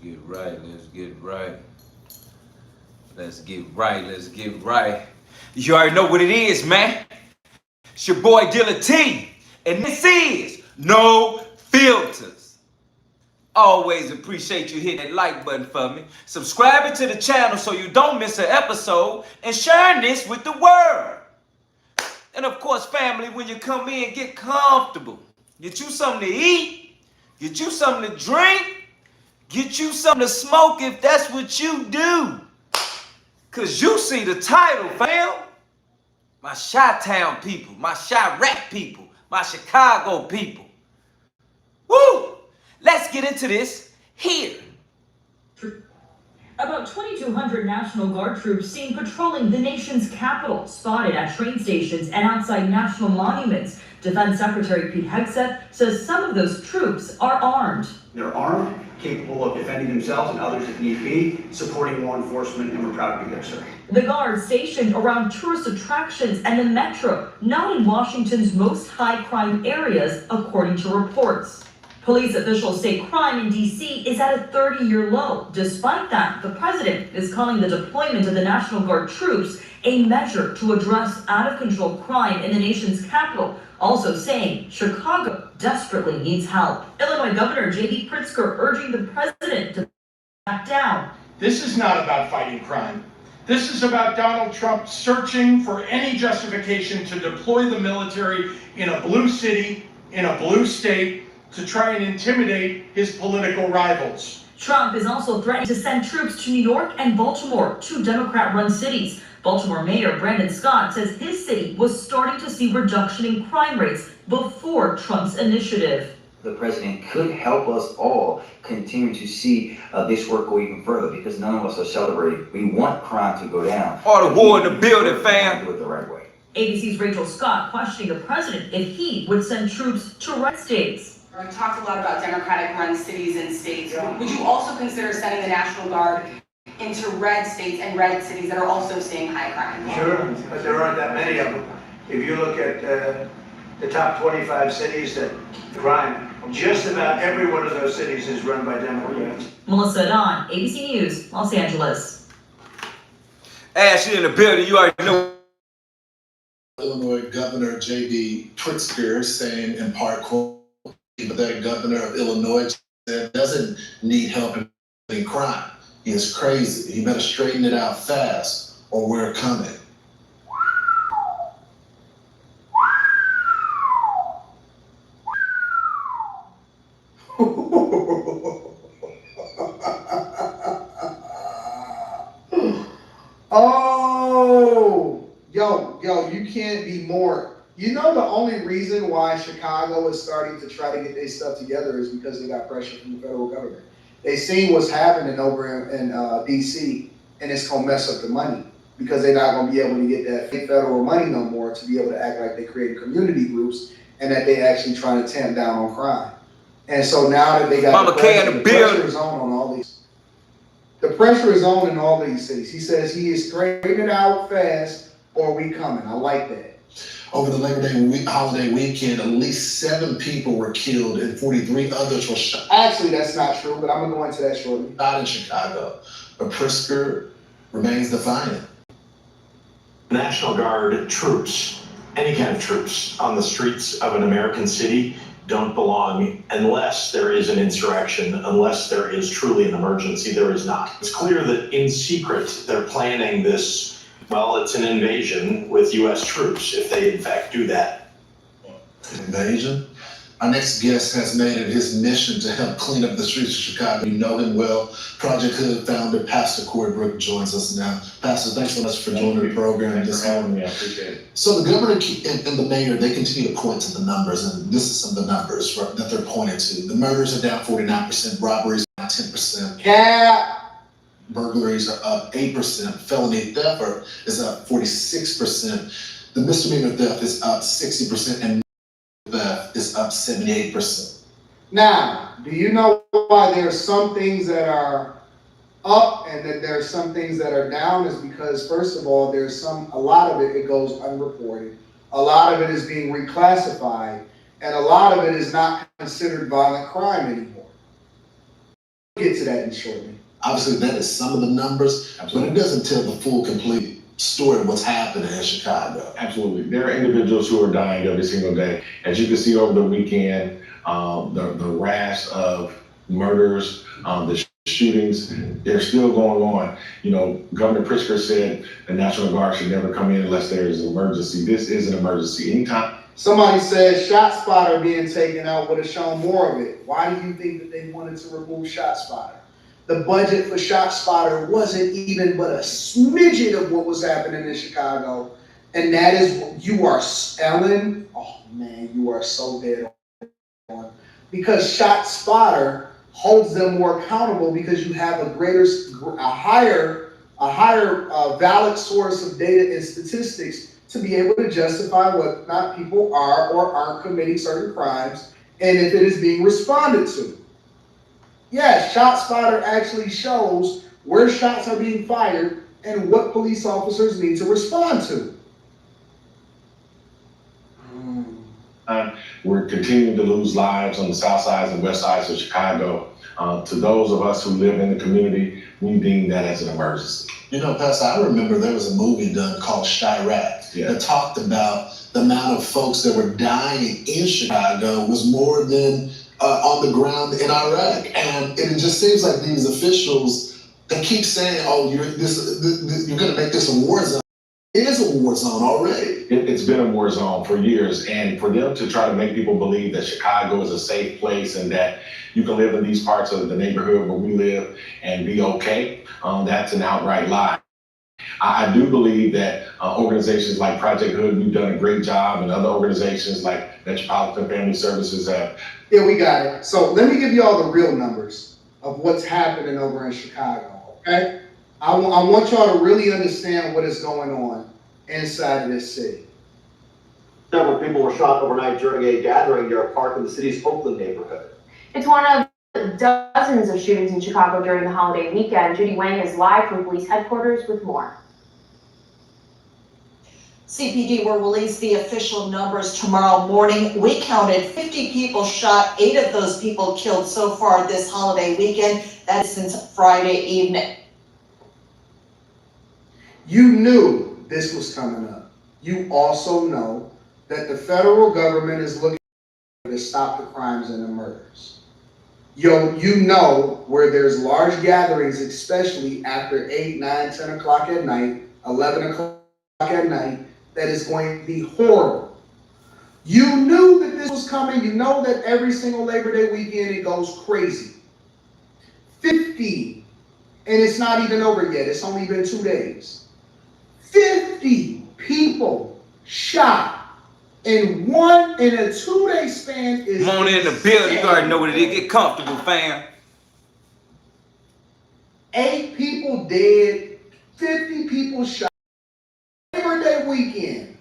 get right. Let's get right. Let's get right. Let's get right. You already know what it is, man. It's your boy Deala T, and this is No Filters. Always appreciate you hitting that like button for me, subscribing to the channel so you don't miss an episode, and sharing this with the world. And of course, family, when you come in, get comfortable. Get you something to eat, get you something to drink, get you something to smoke if that's what you do. Cause you see the title, fam. My Chi-Town people, my Chi-Rap people, my Chicago people. Woo! Let's get into this here. About 2,200 National Guard troops seen patrolling the nation's capital, spotted at train stations and outside national monuments. Defense Secretary Pete Hegseth says some of those troops are armed. They're armed, capable of defending themselves and others if need be, supporting law enforcement, and we're proud to be there, sir. The Guard stationed around tourist attractions and the metro, not in Washington's most high-crime areas, according to reports. Police officials say crime in D.C. is at a 30-year low. Despite that, the president is calling the deployment of the National Guard troops a measure to address out-of-control crime in the nation's capital, also saying Chicago desperately needs help. Illinois Governor J.B. Pritzker urging the president to back down. This is not about fighting crime. This is about Donald Trump searching for any justification to deploy the military in a blue city, in a blue state, to try and intimidate his political rivals. Trump is also threatening to send troops to New York and Baltimore, two Democrat-run cities. Baltimore Mayor Brandon Scott says his city was starting to see reduction in crime rates before Trump's initiative. The president could help us all continue to see this work go even further, because none of us are celebrating. We want crime to go down. All the war in the building, fam. Do it the right way. ABC's Rachel Scott questioning the president if he would send troops to red states. We talked a lot about Democratic-run cities and states. Would you also consider sending the National Guard into red states and red cities that are also seeing high crime? Sure, but there aren't that many of them. If you look at the top 25 cities that crime, just about every one of those cities is run by Democrats. Melissa Don, ABC News, Los Angeles. Ashley in the building, you already know. Illinois Governor J.B. Pritzker saying in part, quote, but that governor of Illinois said doesn't need help in crime. He is crazy. He better straighten it out fast or we're coming. Oh, yo, you can't be more. You know, the only reason why Chicago is starting to try to get their stuff together is because they got pressure from the federal government. They seen what's happening over in D.C., and it's going to mess up the money because they're not going to be able to get that federal money no more to be able to act like they created community groups and that they actually trying to tamp down on crime. And so now that they got Mama K in the building. pressure is on all these. The pressure is on in all these cities. He says he is straightening it out fast or we coming. I like that. Over the Labor Day holiday weekend, at least 7 people were killed and 43 others were shot. Actually, that's not true, but I'm going to go into that shortly. Not in Chicago, but Pritzker remains defiant. National Guard troops, any kind of troops on the streets of an American city don't belong unless there is an insurrection, unless there is truly an emergency. There is not. It's clear that in secret they're planning this. Well, it's an invasion with U.S. troops if they in fact do that. Invasion? Our next guest has made it his mission to help clean up the streets of Chicago. You know him well. Project Hood founder, Pastor Corey Brook joins us now. Pastor, thanks so much for joining the program this morning. I appreciate it. So the governor and the mayor, they continue to point to the numbers, and this is some of the numbers that they're pointing to. The murders are down 49%, robberies down 10%. Cap. Burglaries are up 8%. Felony theft is up 46%. The misdemeanor theft is up 60%, and theft is up 78%. Now, do you know why there are some things that are up and that there are some things that are down? Is because, first of all, a lot of it goes unreported. A lot of it is being reclassified, and a lot of it is not considered violent crime anymore. get to that in shortly. Obviously, that is some of the numbers, but it doesn't tell the full, complete story of what's happening in Chicago. Absolutely. There are individuals who are dying every single day. As you can see over the weekend, the rash of murders, the shootings, they're still going on. You know, Governor Pritzker said the National Guard should never come in unless there is an emergency. This is an emergency. Anytime. Somebody said shot spotter being taken out would have shown more of it. Why do you think that they wanted to remove shot spotter? The budget for shot spotter wasn't even but a smidgen of what was happening in Chicago. And that is, you are selling, oh man, you are so dead on. Because shot spotter holds them more accountable because you have a higher valid source of data and statistics to be able to justify whether or not people are or aren't committing certain crimes and if it is being responded to. Yes, ShotSpotter actually shows where shots are being fired and what police officers need to respond to. We're continuing to lose lives on the south sides and west sides of Chicago. To those of us who live in the community, we deem that as an emergency. You know, Pastor, I remember there was a movie done called Chirac that talked about the amount of folks that were dying in Chicago was more than on the ground in Iraq. And it just seems like these officials, they keep saying, oh, you're going to make this a war zone. It is a war zone already. It's been a war zone for years. And for them to try to make people believe that Chicago is a safe place and that you can live in these parts of the neighborhood where we live and be okay, that's an outright lie. I do believe that organizations like Project Hood, we've done a great job, and other organizations like Metropolitan Family Services have. Yeah, we got it. So let me give you all the real numbers of what's happening over in Chicago, okay? I want y'all to really understand what is going on inside of this city. Several people were shot overnight during a gathering near a park in the city's Oakland neighborhood. It's one of dozens of shootings in Chicago during the holiday weekend. Judy Wang is live from police headquarters with more. CPD will release the official numbers tomorrow morning. We counted 50 people shot, 8 of those people killed so far this holiday weekend. That is since Friday evening. You knew this was coming up. You also know that the federal government is looking to stop the crimes and the murders. You know where there's large gatherings, especially after 8, 9, 10 o'clock at night, 11 o'clock at night, that is going to be horrible. You knew that this was coming. You know that every single Labor Day weekend it goes crazy. 50, and it's not even over yet. It's only been 2 days. 50 people shot in a 2-day span is. Come on in the building. You already know what it is. Get comfortable, fam. 8 people dead, 50 people shot. Labor Day weekend.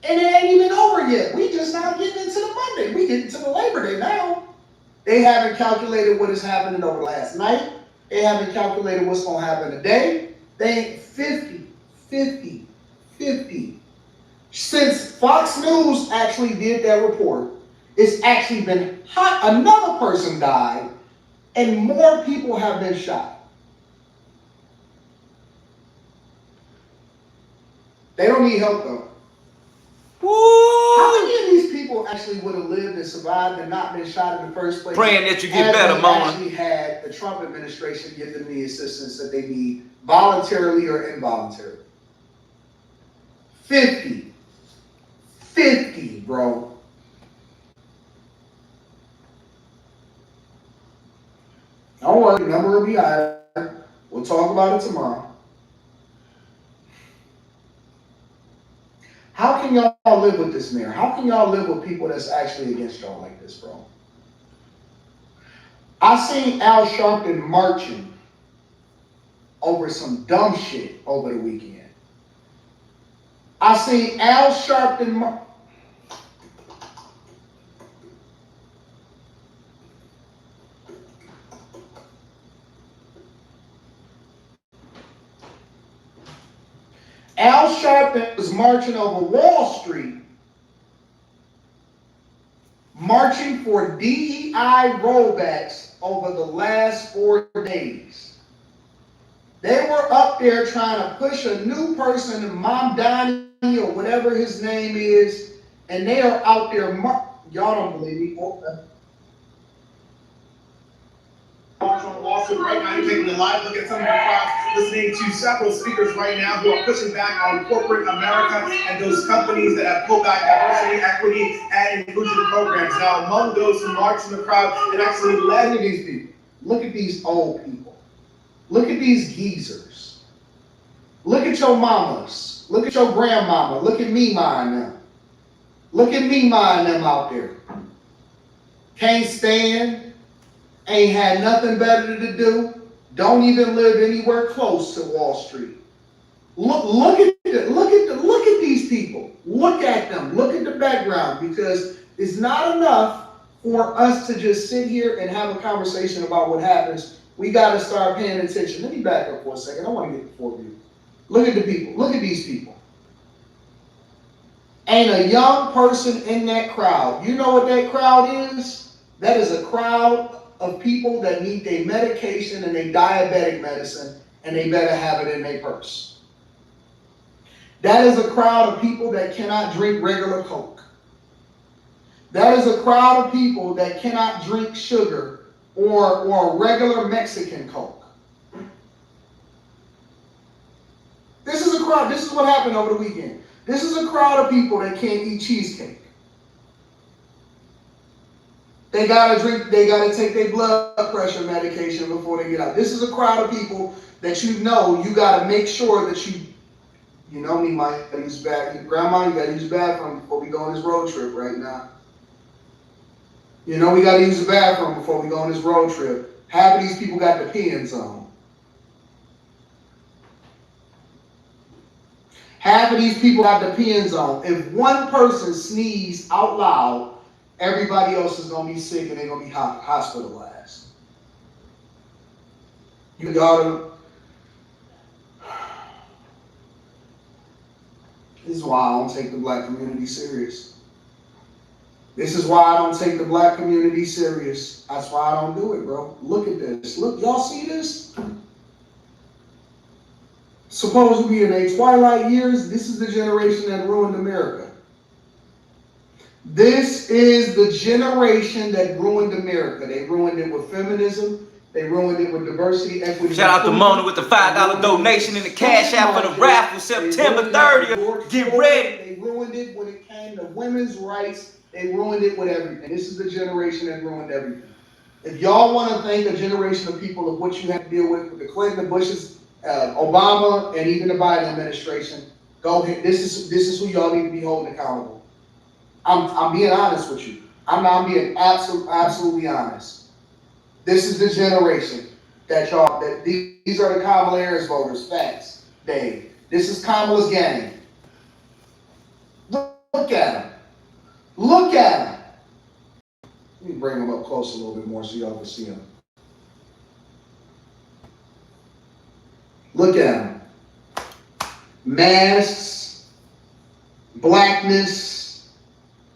And it ain't even over yet. We just now getting into the Monday. We getting to the Labor Day now. They haven't calculated what is happening over last night. They haven't calculated what's going to happen today. They ain't 50. Since Fox News actually did that report, it's actually been hot. Another person died and more people have been shot. They don't need help though. Woo! How many of these people actually would have lived and survived and not been shot in the first place? Praying that you get better, Mona. Actually had the Trump administration give them the assistance that they need voluntarily or involuntarily. 50, bro. Don't worry, the number will be higher. We'll talk about it tomorrow. How can y'all live with this, mayor? How can y'all live with people that's actually against y'all like this, bro? I seen Al Sharpton marching over some dumb shit over the weekend. I seen Al Sharpton Al Sharpton was marching over Wall Street, marching for DEI rollbacks over the last 4 days. They were up there trying to push a new person, Mom Donnie or whatever his name is, and they are out there. Y'all don't believe me. On Wall Street right now, you're taking a live look at some of the crowds, listening to several speakers right now who are pushing back on corporate America and those companies that have pulled back diversity, equity, and inclusion programs. Now, among those who marched in the crowd and actually led. Look at these people. Look at these old people. Look at these geezers. Look at your mamas. Look at your grandmama. Look at me, mine them. Look at me, mine them out there. Can't stand. Ain't had nothing better to do. Don't even live anywhere close to Wall Street. Look at these people. Look at them. Look at the background, because it's not enough for us to just sit here and have a conversation about what happens. We got to start paying attention. Let me back up for a second. I want to get the full view. Look at the people. Look at these people. Ain't a young person in that crowd. You know what that crowd is? That is a crowd of people that need their medication and their diabetic medicine, and they better have it in their purse. That is a crowd of people that cannot drink regular Coke. That is a crowd of people that cannot drink sugar or regular Mexican Coke. This is a crowd. This is what happened over the weekend. This is a crowd of people that can't eat cheesecake. They gotta take their blood pressure medication before they get out. This is a crowd of people that you gotta make sure that you know me, Mike, gotta use the bathroom. Grandma, you gotta use the bathroom before we go on this road trip right now. You know we gotta use the bathroom before we go on this road trip. Half of these people got the pins on. Half of these people got the pins on. If one person sneezes out loud, everybody else is going to be sick and they're going to be hospitalized. You gotta. This is why I don't take the black community serious. This is why I don't take the black community serious. That's why I don't do it, bro. Look at this. Look, y'all see this? Supposed to be in their twilight years, this is the generation that ruined America. This is the generation that ruined America. They ruined it with feminism. They ruined it with diversity, equity. Shout out to Mona with the $5 donation in the Cash App for the Raffles, September 30th. Get ready. They ruined it when it came to women's rights. They ruined it with everything. This is the generation that ruined everything. If y'all want to thank a generation of people of what you have to deal with the Clinton, the Bushes, Obama, and even the Biden administration, go ahead. This is who y'all need to be holding accountable. I'm being honest with you. I'm being absolutely honest. This is the generation that these are the Kamala Harris voters. Facts, Dave. This is Kamala's gang. Look at him. Look at him. Let me bring him up close a little bit more so y'all can see him. Look at him. Masks, blackness,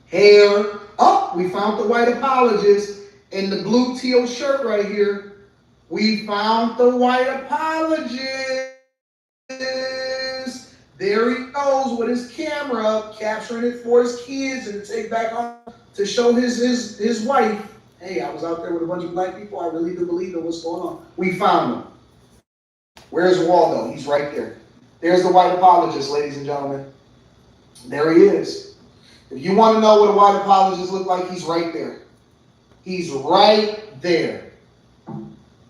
hair. Oh, we found the white apologist in the blue teal shirt right here. We found the white apologist. There he goes with his camera up, capturing it for his kids and to take back on to show his wife. Hey, I was out there with a bunch of black people. I really do believe in what's going on. We found him. Where's Waldo? He's right there. There's the white apologist, ladies and gentlemen. There he is. If you want to know what a white apologist looks like, he's right there. He's right there.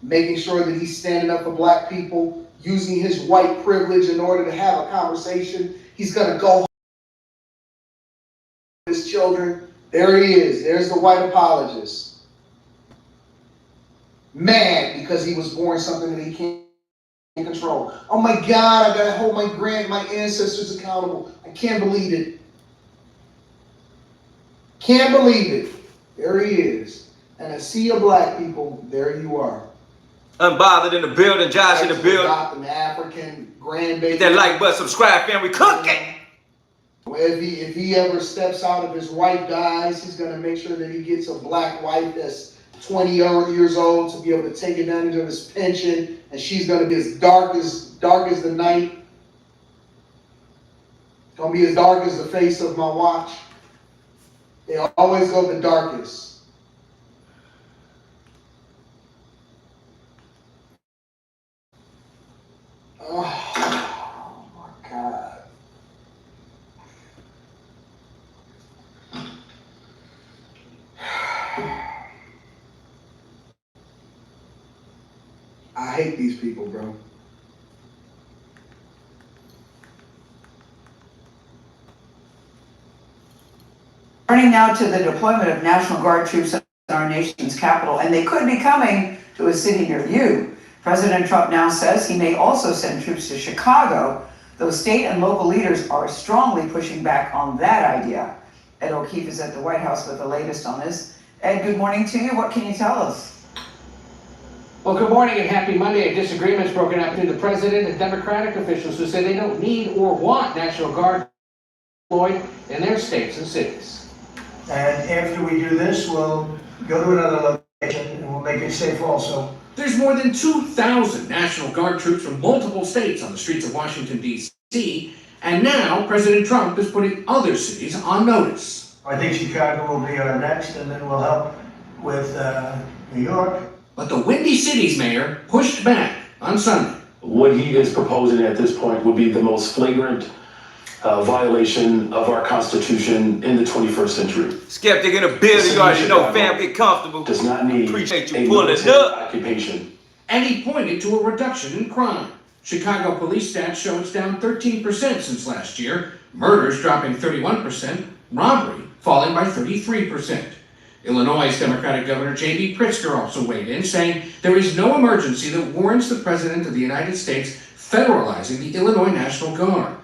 Making sure that he's standing up for black people, using his white privilege in order to have a conversation. He's going to go with his children. There he is. There's the white apologist. Mad because he was born something that he can't control. Oh my God, I got to hold my ancestors accountable. I can't believe it. Can't believe it. There he is. And a sea of black people, there you are. Unbothered in the building, Josh in the building. An African grandbaby. Hit that like button, subscribe, family, cooking. If he ever steps out of his white guise, he's gonna make sure that he gets a black wife 20 years old to be able to take advantage of his pension, and she's gonna be as dark as the night. Gonna be as dark as the face of my watch. They always go the darkest. Oh my God. I hate these people, bro. Turning now to the deployment of National Guard troops in our nation's capital, and they could be coming to a city near you. President Trump now says he may also send troops to Chicago, though state and local leaders are strongly pushing back on that idea. Ed O'Keefe is at the White House with the latest on this. Ed, good morning to you. What can you tell us? Well, good morning and happy Monday. A disagreement's broken out between the president and Democratic officials who say they don't need or want National Guard deployed in their states and cities. And after we do this, we'll go to another location and we'll make it safe also. There's more than 2,000 National Guard troops from multiple states on the streets of Washington, D.C., and now President Trump is putting other cities on notice. I think Chicago will be our next, and then we'll help with New York. But the Windy City's mayor pushed back on Sunday. What he is proposing at this point would be the most flagrant violation of our Constitution in the 21st century. Skeptic in a building, you already know, fam, get comfortable. Does not need Appreciate a you pulling military up. occupation. And he pointed to a reduction in crime. Chicago police stats show it's down 13% since last year, murders dropping 31%, robbery falling by 33%. Illinois' Democratic Governor J.B. Pritzker also weighed in, saying there is no emergency that warrants the President of the United States federalizing the Illinois National Guard,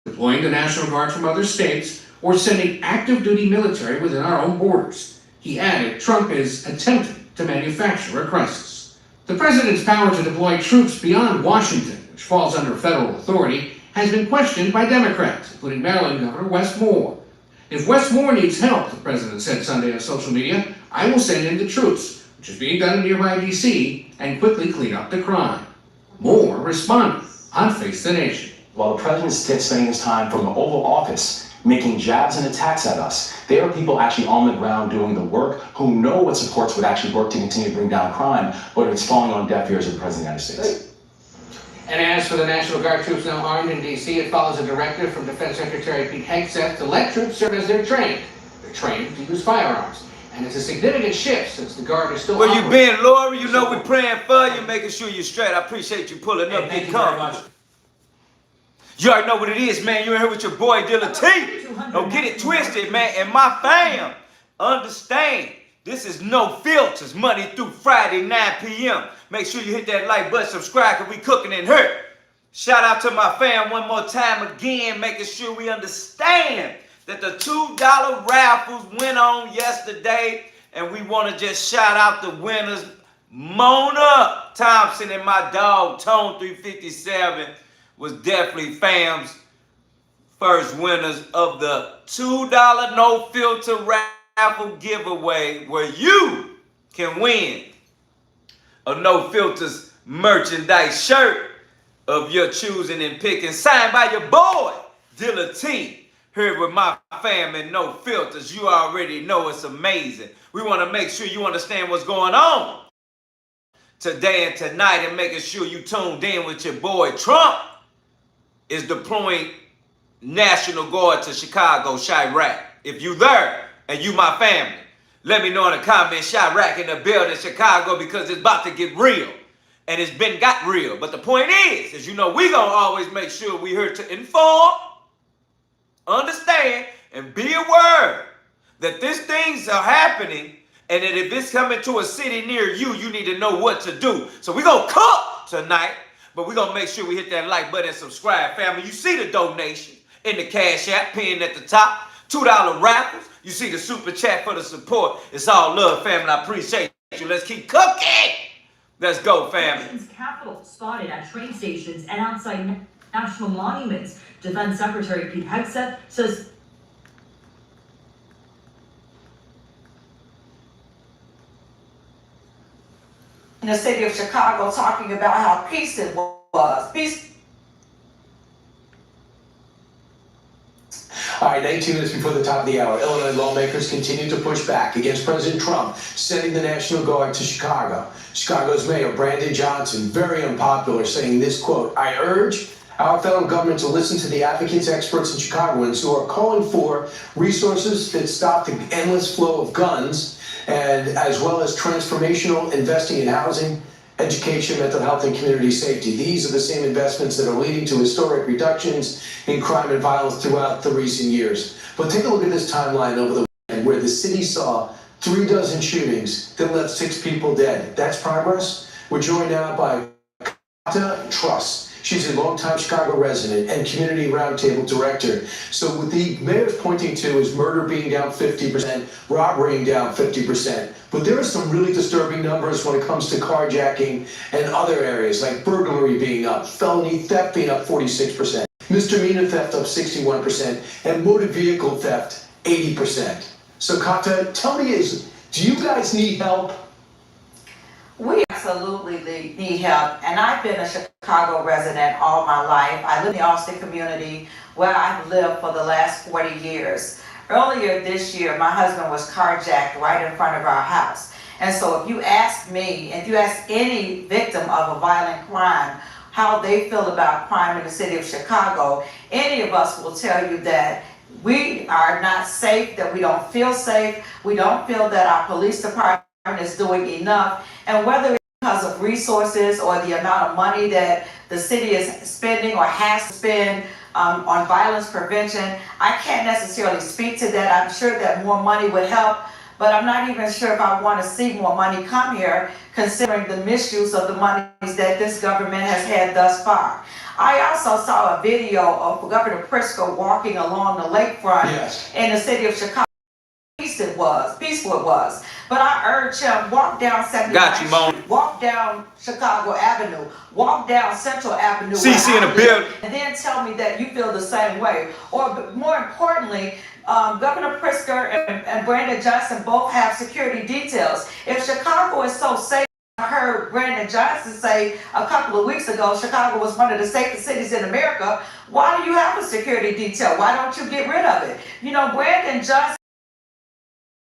deploying the National Guard from other states, or sending active duty military within our own borders. He added Trump is attempting to manufacture a crisis. The president's power to deploy troops beyond Washington, which falls under federal authority, has been questioned by Democrats, including Maryland Governor Wes Moore. If Wes Moore needs help, the president said Sunday on social media, I will send in the troops, which is being done in nearby D.C., and quickly clean up the crime. Moore responded on Face the Nation. While the president's spending his time from the Oval Office making jabs and attacks at us, there are people actually on the ground doing the work who know what supports would actually work to continue to bring down crime, but it's falling on deaf ears of the President of the United States. And as for the National Guard troops now armed in D.C., it follows a directive from Defense Secretary Pete Hegseth to let troops serve as they're trained. They're trained to use firearms. And it's a significant shift since the Guard is still Where you been, Lori? You know we're praying for you, making sure you're straight. I appreciate you pulling up. Thank Get you very much. comfortable. You already know what it is, man. You're in here with your boy Deala T. Don't get it twisted, man. And my fam, understand, this is No Filters, Monday through Friday, 9 p.m. Make sure you hit that like button, subscribe, because we cooking in here. Shout out to my fam one more time again, making sure we understand that the $2 raffles went on yesterday, and we want to just shout out the winners, Mona Thompson and my dog, Tone 357. Was definitely fam's first winners of the $2 No Filter raffle giveaway, where you can win a No Filters merchandise shirt of your choosing and picking, signed by your boy Deala T. Here with my fam and No Filters. You already know it's amazing. We want to make sure you understand what's going on today and tonight, and making sure you tuned in with your boy Trump is deploying National Guard to Chicago, Chirac. If you there and you my family, let me know in the comments, Chirac in the building, Chicago, because it's about to get real. And it's been got real. But the point is you know, we gonna always make sure we here to inform, understand, and be aware that these things are happening, and that if it's coming to a city near you, you need to know what to do. So we gonna cook tonight. But we're going to make sure we hit that like button and subscribe, family. You see the donation in the Cash App, pinned at the top. $2 raffles. You see the super chat for the support. It's all love, family. I appreciate you. Let's keep cooking. Let's go, family. Nation's capital spotted at train stations and outside national monuments. Defense Secretary Pete Hegseth says in the city of Chicago talking about how peace it was. Peace. All right, 19 minutes before the top of the hour, Illinois lawmakers continue to push back against President Trump sending the National Guard to Chicago. Chicago's Mayor Brandon Johnson, very unpopular, saying this, quote, "I urge our federal government to listen to the advocates, experts, and Chicagoans who are calling for resources that stop the endless flow of guns, and as well as transformational investing in housing, education, mental health, and community safety. These are the same investments that are leading to historic reductions in crime and violence throughout the recent years." But take a look at this timeline over the weekend where the city saw 36 shootings that left 6 people dead. That's progress. We're joined now by Truss. She's a longtime Chicago resident and community roundtable director. So what the mayor's pointing to is murder being down 50%, robbery down 50%. But there are some really disturbing numbers when it comes to carjacking and other areas like burglary being up, felony theft being up 46%, misdemeanor theft up 61%, and motor vehicle theft 80%. So Kata, tell me, do you guys need help? We absolutely need help, and I've been a Chicago resident all my life. I live in the Austin community where I've lived for the last 40 years. Earlier this year, my husband was carjacked right in front of our house. And so if you ask me, if you ask any victim of a violent crime, how they feel about crime in the city of Chicago, any of us will tell you that we are not safe, that we don't feel safe, we don't feel that our police department is doing enough, and whether it's because of resources or the amount of money that the city is spending or has to spend on violence prevention, I can't necessarily speak to that. I'm sure that more money would help, but I'm not even sure if I want to see more money come here, considering the misuse of the monies that this government has had thus far. I also saw a video of Governor Pritzker walking along the lakefront in the city of Chicago. Peaceful it was. But I urge him, walk down 79th Street, walk down Chicago Avenue, walk down Central Avenue, CC in the building, and then tell me that you feel the same way. Or more importantly, Governor Pritzker and Brandon Johnson both have security details. If Chicago is so safe, I heard Brandon Johnson say a couple of weeks ago Chicago was one of the safest cities in America. Why do you have a security detail? Why don't you get rid of it? You know, Brandon Johnson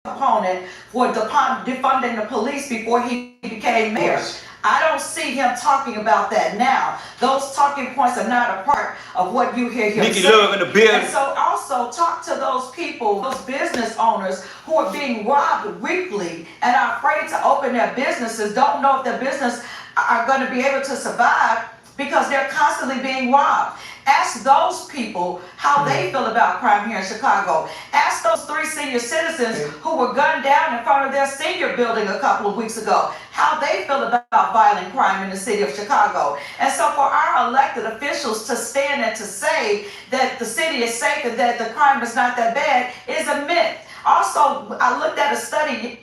opponent for defunding the police before he became mayor. I don't see him talking about that now. Those talking points are not a part of what you hear him say. Love in the building. And so also talk to those people, those business owners who are being robbed weekly and are afraid to open their businesses, don't know if their business are going to be able to survive because they're constantly being robbed. Ask those people how they feel about crime here in Chicago. Ask those 3 senior citizens who were gunned down in front of their senior building a couple of weeks ago, how they feel about violent crime in the city of Chicago. And so for our elected officials to stand and to say that the city is safe and that the crime is not that bad is a myth. Also, I looked at a study.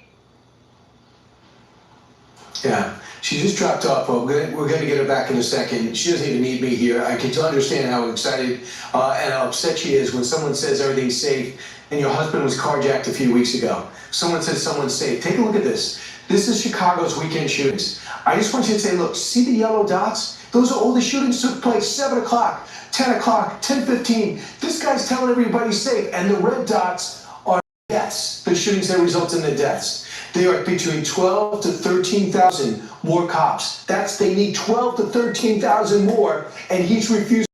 Yeah, she just dropped off. We're going to get her back in a second. She doesn't even need me here. I can understand how excited and how upset she is when someone says everything's safe and your husband was carjacked a few weeks ago. Someone says someone's safe. Take a look at this. This is Chicago's weekend shootings. I just want you to say, look, see the yellow dots? Those are all the shootings took place 7 o'clock, 10 o'clock, 10:15. This guy's telling everybody safe, and the red dots are deaths, the shootings that result in the deaths. They are between 12 to 13,000 more cops. They need 12 to 13,000 more, and he's refusing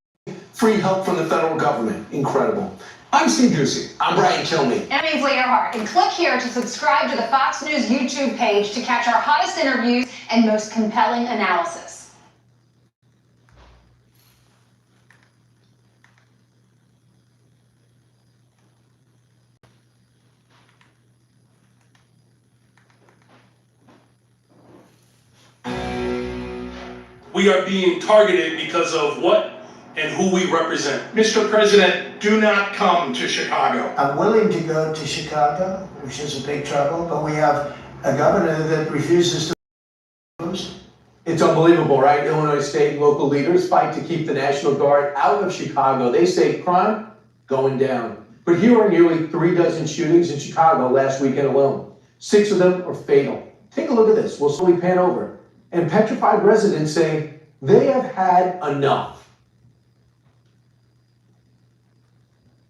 free help from the federal government. Incredible. I'm Steve Ducey. I'm Brian Kilmeade. I'm Ainsley Earhart, and click here to subscribe to the Fox News YouTube page to catch our hottest interviews and most compelling analysis. We are being targeted because of what and who we represent. Mr. President, do not come to Chicago. I'm willing to go to Chicago, which is a big trouble, but we have a governor that refuses to. It's unbelievable, right? Illinois state and local leaders fight to keep the National Guard out of Chicago. They say crime going down. But here are nearly 36 shootings in Chicago last weekend alone. 6 of them are fatal. Take a look at this. We'll slowly pan over and petrified residents saying they have had enough.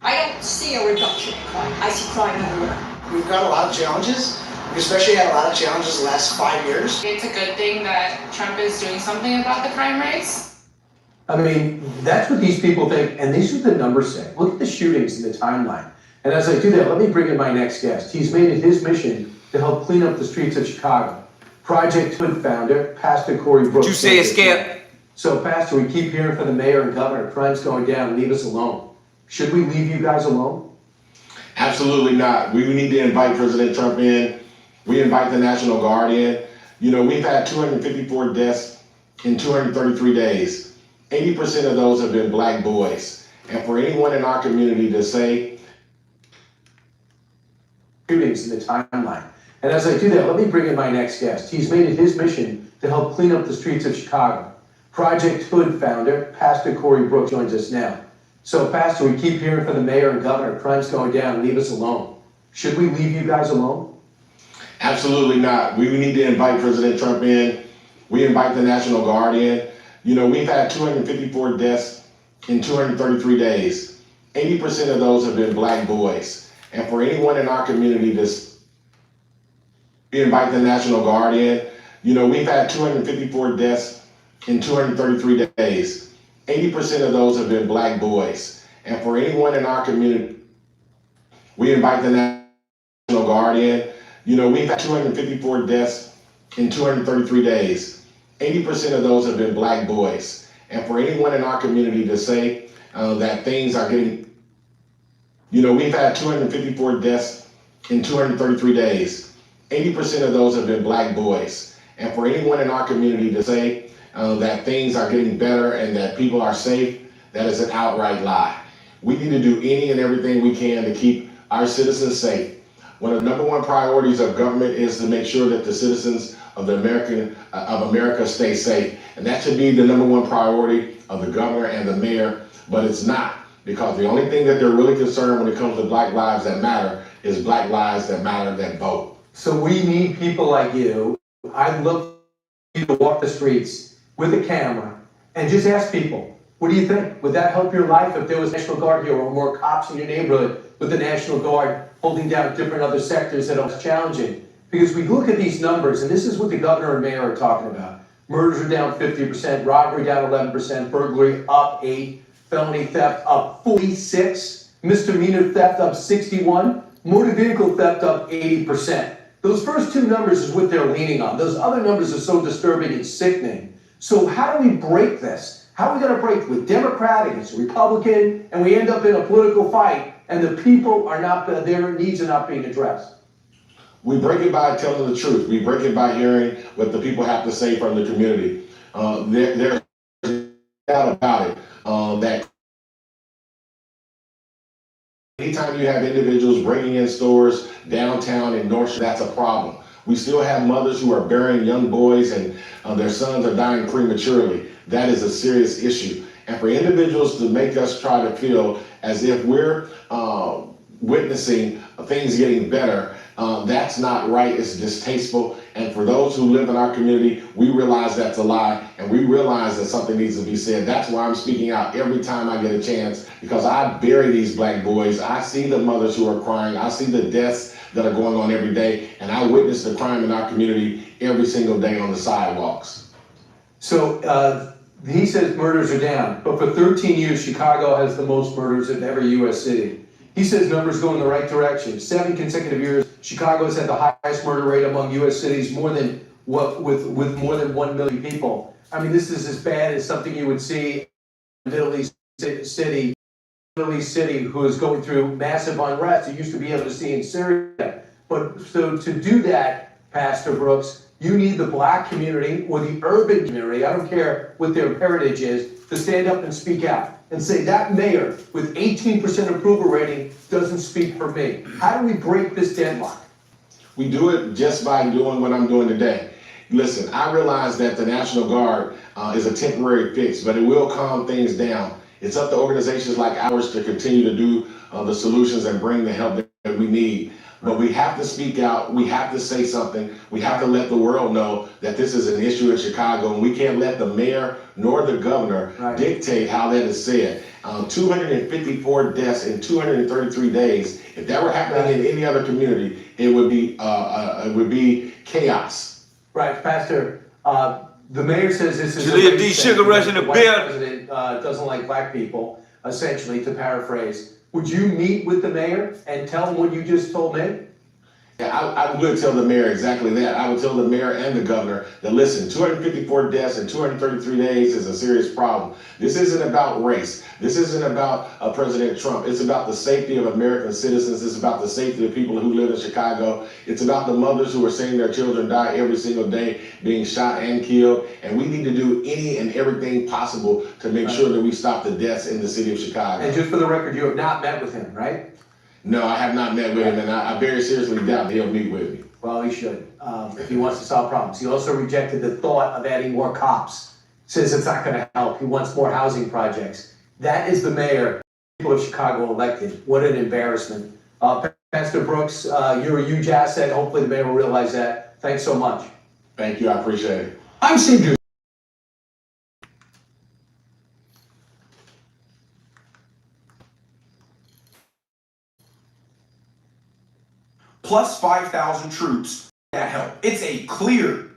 I don't see a reduction in crime. I see crime everywhere. We've got a lot of challenges. We especially had a lot of challenges the last 5 years. It's a good thing that Trump is doing something about the crime rates. I mean, that's what these people think, and these are the numbers say. Look at the shootings in the timeline. And as I do that, let me bring in my next guest. He's made it his mission to help clean up the streets of Chicago. Project Hood founder, Pastor Corey Brooks. Did you say it, Skip? So, Pastor, we keep hearing from the mayor and governor, crime's going down, leave us alone. Should we leave you guys alone? Absolutely not. We need to invite President Trump in. We invite the National Guard in. You know, we've had 254 deaths in 233 days. 80% of those have been black boys. And for anyone in our community to say, shootings in the timeline. And as I do that, let me bring in my next guest. He's made it his mission to help clean up the streets of Chicago. Project Hood founder, Pastor Corey Brooks, joins us now. So, Pastor, we keep hearing from the mayor and governor, crime's going down, leave us alone. Should we leave you guys alone? Absolutely not. We need to invite President Trump in. We invite the National Guard in. You know, we've had 254 deaths in 233 days. 80% of those have been black boys. And for anyone in our community to we invite the National Guard in. You know, we've had 254 deaths in 233 days. 80% of those have been black boys. And for anyone in our community, we invite the National Guard in. You know, we've had 254 deaths in 233 days. 80% of those have been black boys. And for anyone in our community to say that things are getting, you know, we've had 254 deaths in 233 days. 80% of those have been black boys. And for anyone in our community to say that things are getting better and that people are safe, that is an outright lie. We need to do any and everything we can to keep our citizens safe. One of the number one priorities of government is to make sure that the citizens of America stay safe. And that should be the number one priority of the governor and the mayor, but it's not. Because the only thing that they're really concerned when it comes to Black lives that matter is Black lives that matter that vote. So we need people like you. I'd love for you to walk the streets with a camera and just ask people, what do you think? Would that help your life if there was National Guard here or more cops in your neighborhood with the National Guard holding down different other sectors that are challenging? Because we look at these numbers, and this is what the governor and mayor are talking about. Murders are down 50%, robbery down 11%, burglary up 8%, felony theft up 46%, misdemeanor theft up 61%, motor vehicle theft up 80%. Those first two numbers is what they're leaning on. Those other numbers are so disturbing and sickening. So how do we break this? How are we going to break with Democrat against Republican, and we end up in a political fight, and the people are not, their needs are not being addressed? We break it by telling the truth. We break it by hearing what the people have to say from the community. There's no doubt about it that anytime you have individuals breaking in stores downtown in North Shore, that's a problem. We still have mothers who are burying young boys and their sons are dying prematurely. That is a serious issue. And for individuals to make us try to feel as if we're witnessing things getting better, that's not right. It's distasteful. And for those who live in our community, we realize that's a lie, and we realize that something needs to be said. That's why I'm speaking out every time I get a chance, because I bury these black boys. I see the mothers who are crying. I see the deaths that are going on every day, and I witness the crime in our community every single day on the sidewalks. So he says murders are down, but for 13 years, Chicago has the most murders in every U.S. city. He says numbers go in the right direction. 7 consecutive years, Chicago has had the highest murder rate among U.S. cities, with more than 1 million people. I mean, this is as bad as something you would see in Middle East city, who is going through massive unrest. You used to be able to see in Syria. But so to do that, Pastor Brooks, you need the black community or the urban community, I don't care what their heritage is, to stand up and speak out and say that mayor with 18% approval rating doesn't speak for me. How do we break this deadlock? We do it just by doing what I'm doing today. Listen, I realize that the National Guard is a temporary fix, but it will calm things down. It's up to organizations like ours to continue to do the solutions and bring the help that we need. But we have to speak out. We have to say something. We have to let the world know that this is an issue in Chicago, and we can't let the mayor nor the governor dictate how that is said. 254 deaths in 233 days. If that were happening in any other community, it would be chaos. Right, Pastor. The mayor says this is Julia D. Sugar Rush in the white building. president doesn't like black people, essentially, to paraphrase. Would you meet with the mayor and tell him what you just told me? Yeah, I would tell the mayor exactly that. I would tell the mayor and the governor that, listen, 254 deaths in 233 days is a serious problem. This isn't about race. This isn't about President Trump. It's about the safety of American citizens. It's about the safety of people who live in Chicago. It's about the mothers who are seeing their children die every single day, being shot and killed. And we need to do any and everything possible to make sure that we stop the deaths in the city of Chicago. And just for the record, you have not met with him, right? No, I have not met with him, and I very seriously doubt that he'll meet with me. Well, he should, if he wants to solve problems. He also rejected the thought of adding more cops. Says it's not going to help. He wants more housing projects. That is the mayor people of Chicago elected. What an embarrassment. Pastor Brooks, you're a huge asset. Hopefully the mayor will realize that. Thanks so much. Thank you. I appreciate it. I'm Steve. Plus 5,000 troops that help. It's a clear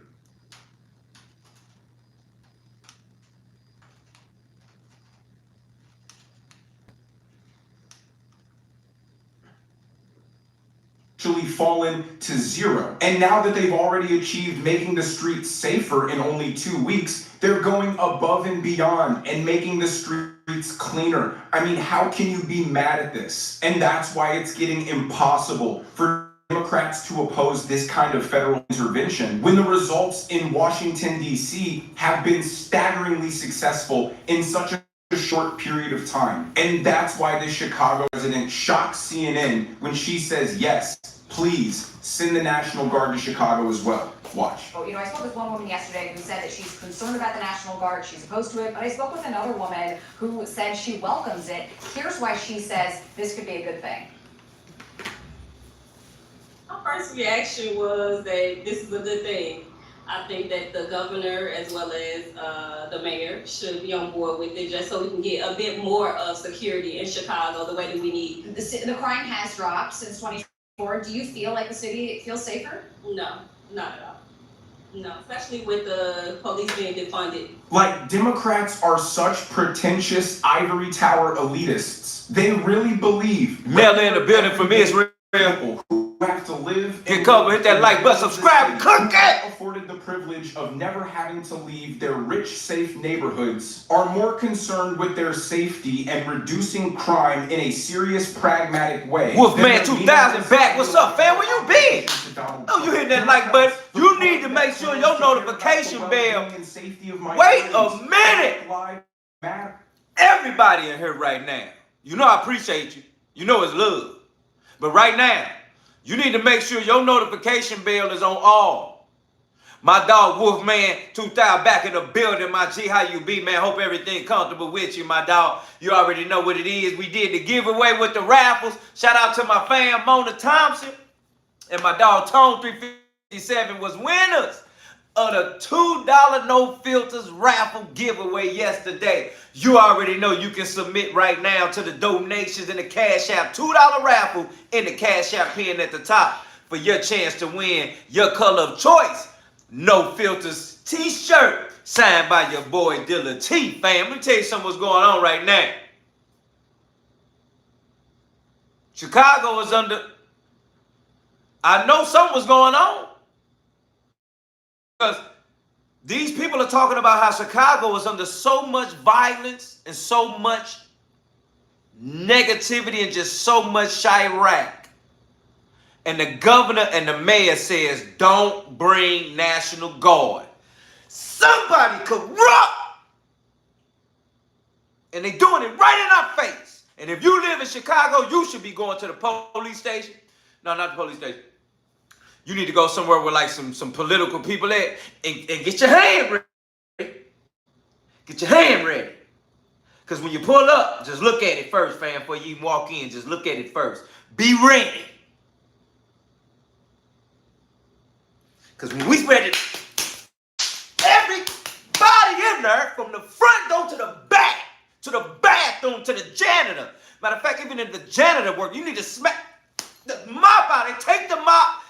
actually fallen to zero. And now that they've already achieved making the streets safer in only 2 weeks, they're going above and beyond and making the streets cleaner. I mean, how can you be mad at this? And that's why it's getting impossible for Democrats to oppose this kind of federal intervention when the results in Washington, D.C. have been staggeringly successful in such a short period of time. And that's why the Chicago resident shocked CNN when she says, yes, please send the National Guard to Chicago as well. Watch. Oh, I spoke with one woman yesterday who said that she's concerned about the National Guard, she's opposed to it, but I spoke with another woman who said she welcomes it. Here's why she says this could be a good thing. My first reaction was that this is a good thing. I think that the governor as well as the mayor should be on board with it just so we can get a bit more of security in Chicago the way that we need. The crime has dropped since 2024. Do you feel like the city feels safer? No, not at all. No, especially with the police being defunded. Like, Democrats are such pretentious ivory tower elitists. They really believe. Mel in the building for me is real. Who have to live. Get covered, hit that like button, subscribe, click it! Afforded the privilege of never having to leave their rich, safe neighborhoods are more concerned with their safety and reducing crime in a serious, pragmatic way. Wolfman 2000 back. What's up, fam? Where you been? Oh, you hit that like button. You need to make sure your notification bell. Wait a minute. Everybody in here right now. You know I appreciate you. You know it's love. But right now, you need to make sure your notification bell is on all. My dog Wolfman 2000 back in the building. My G, how you be, man? Hope everything comfortable with you, my dog. You already know what it is. We did the giveaway with the Raffles. Shout out to my fam, Mona Thompson. And my dog Tone 357 was winners of the $2 No Filters raffle giveaway yesterday. You already know you can submit right now to the donations in the Cash App $2 raffle in the Cash App pin at the top for your chance to win your color of choice No Filters t-shirt signed by your boy Deala T, fam. Let me tell you something what's going on right now. Chicago is under... I know something was going on. Because these people are talking about how Chicago is under so much violence and so much negativity and just so much Chirac. And the governor and the mayor says, don't bring National Guard. Somebody corrupt. And they're doing it right in our face. And if you live in Chicago, you should be going to the police station. No, not the police station. You need to go somewhere with like some political people at and get your hand ready. Get your hand ready. Because when you pull up, just look at it first, fam, before you even walk in. Just look at it first. Be ready. Because when we spread it, everybody in there, from the front door to the back, to the bathroom, to the janitor. Matter of fact, even in the janitor work, you need to smack the mop out and take the mop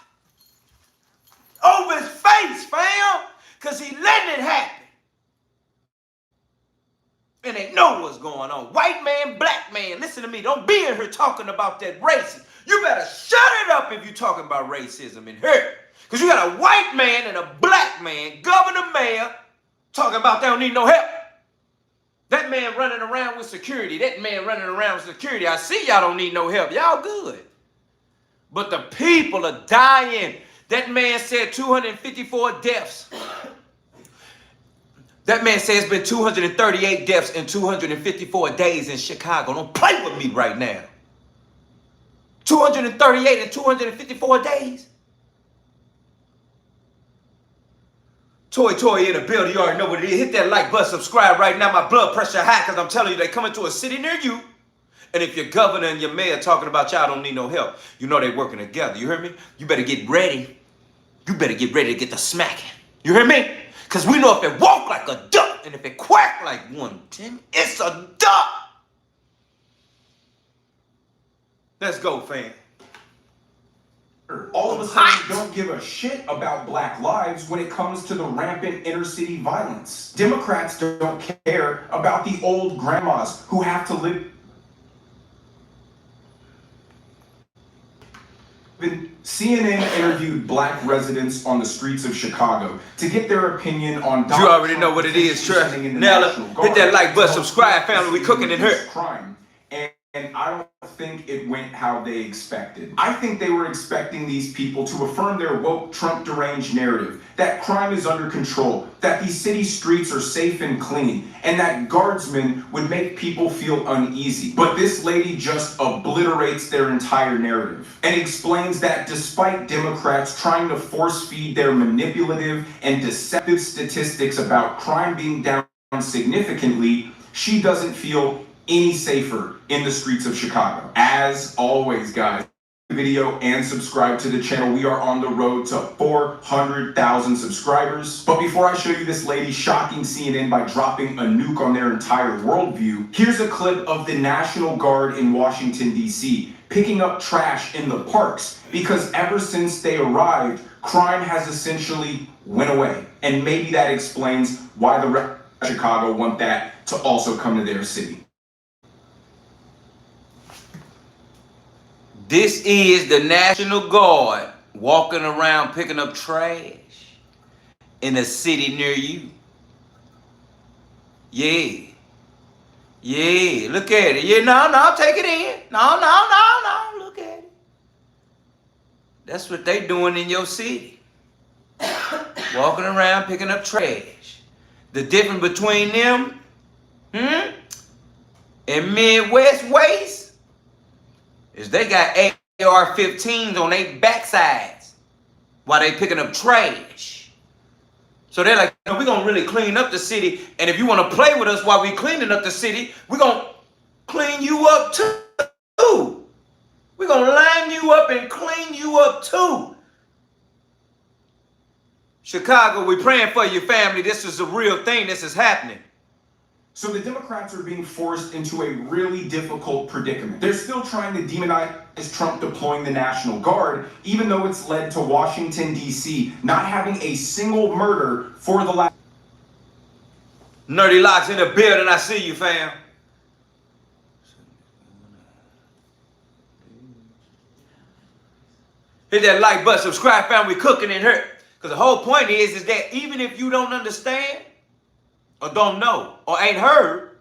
over his face, fam. Because he letting it happen. And they know what's going on. White man, black man, listen to me. Don't be in here talking about that racism. You better shut it up if you're talking about racism in here. Because you got a white man and a black man, governor, mayor, talking about they don't need no help. That man running around with security. That man running around with security. I see y'all don't need no help. Y'all good. But the people are dying. That man said 254 deaths. That man says it's been 238 deaths in 254 days in Chicago. Don't play with me right now. 238 in 254 days. Toy in the building. You already know what it is. Hit that like button, subscribe right now. My blood pressure high because I'm telling you they coming to a city near you. And if your governor and your mayor talking about y'all don't need no help, you know they working together. You hear me? You better get ready. You better get ready to get the smacking. You hear me? Because we know if it walk like a duck and if it quack like one, Tim, it's a duck. Let's go, fam. All of a sudden don't give a shit about black lives when it comes to the rampant inner city violence. Democrats don't care about the old grandmas who have to live. CNN interviewed black residents on the streets of Chicago to get their opinion on Donald You already know what it is, Trey. Now, hit that like button, subscribe, family. We cooking in here. Crime. And I don't think it went how they expected. I think they were expecting these people to affirm their woke Trump deranged narrative that crime is under control, that these city streets are safe and clean, and that guardsmen would make people feel uneasy. But this lady just obliterates their entire narrative and explains that despite Democrats trying to force feed their manipulative and deceptive statistics about crime being down significantly, she doesn't feel any safer in the streets of Chicago. As always, guys, video and subscribe to the channel. We are on the road to 400,000 subscribers. But before I show you this lady shocking CNN by dropping a nuke on their entire worldview, here's a clip of the National Guard in Washington, D.C. picking up trash in the parks because ever since they arrived, crime has essentially went away. And maybe that explains why the rest of Chicago want that to also come to their city. This is the National Guard walking around picking up trash in a city near you. Yeah. Yeah, look at it. Yeah, no, take it in. No, look at it. That's what they doing in your city. Walking around picking up trash. The difference between them and Midwest Waste is they got AR-15s on their backsides while they picking up trash. So they're like, we're going to really clean up the city. And if you want to play with us while we cleaning up the city, we're going to clean you up too. We're going to line you up and clean you up too. Chicago, we're praying for your family. This is a real thing. This is happening. So the Democrats are being forced into a really difficult predicament. They're still trying to demonize Trump deploying the National Guard, even though it's led to Washington, D.C. not having a single murder for the last... Nerdy Locks in the building. I see you, fam. Hit that like button, subscribe, fam. We cooking in here. Because the whole point is that even if you don't understand, or don't know, or ain't heard,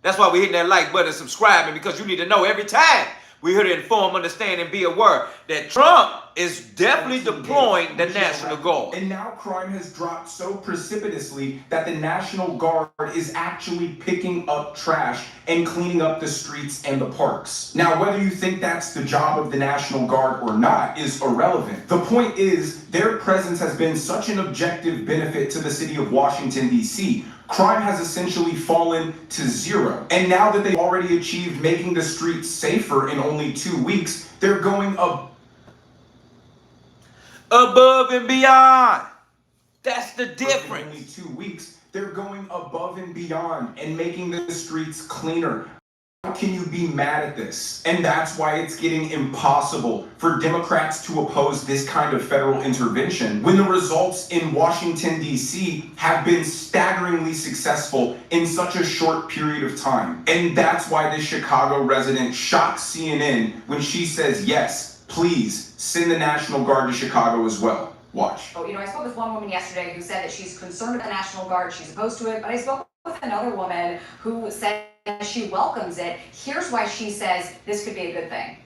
that's why we hitting that like button and subscribing, because you need to know every time we're here to inform, understand, and be aware that Trump is definitely deploying the National Guard. And now crime has dropped so precipitously that the National Guard is actually picking up trash and cleaning up the streets and the parks. Now, whether you think that's the job of the National Guard or not is irrelevant. The point is, their presence has been such an objective benefit to the city of Washington, D.C. Crime has essentially fallen to zero. And now that they've already achieved making the streets safer in only 2 weeks, they're going up. Above and beyond. That's the In difference. only 2 weeks, they're going above and beyond and making the streets cleaner. How can you be mad at this? And that's why it's getting impossible for Democrats to oppose this kind of federal intervention when the results in Washington, D.C. have been staggeringly successful in such a short period of time. And that's why this Chicago resident shocked CNN when she says, yes, please send the National Guard to Chicago as well. Watch. Oh, I spoke with one woman yesterday who said that she's concerned about the National Guard, she's opposed to it, but I spoke with another woman who said she welcomes it. Here's why she says this could be a good thing.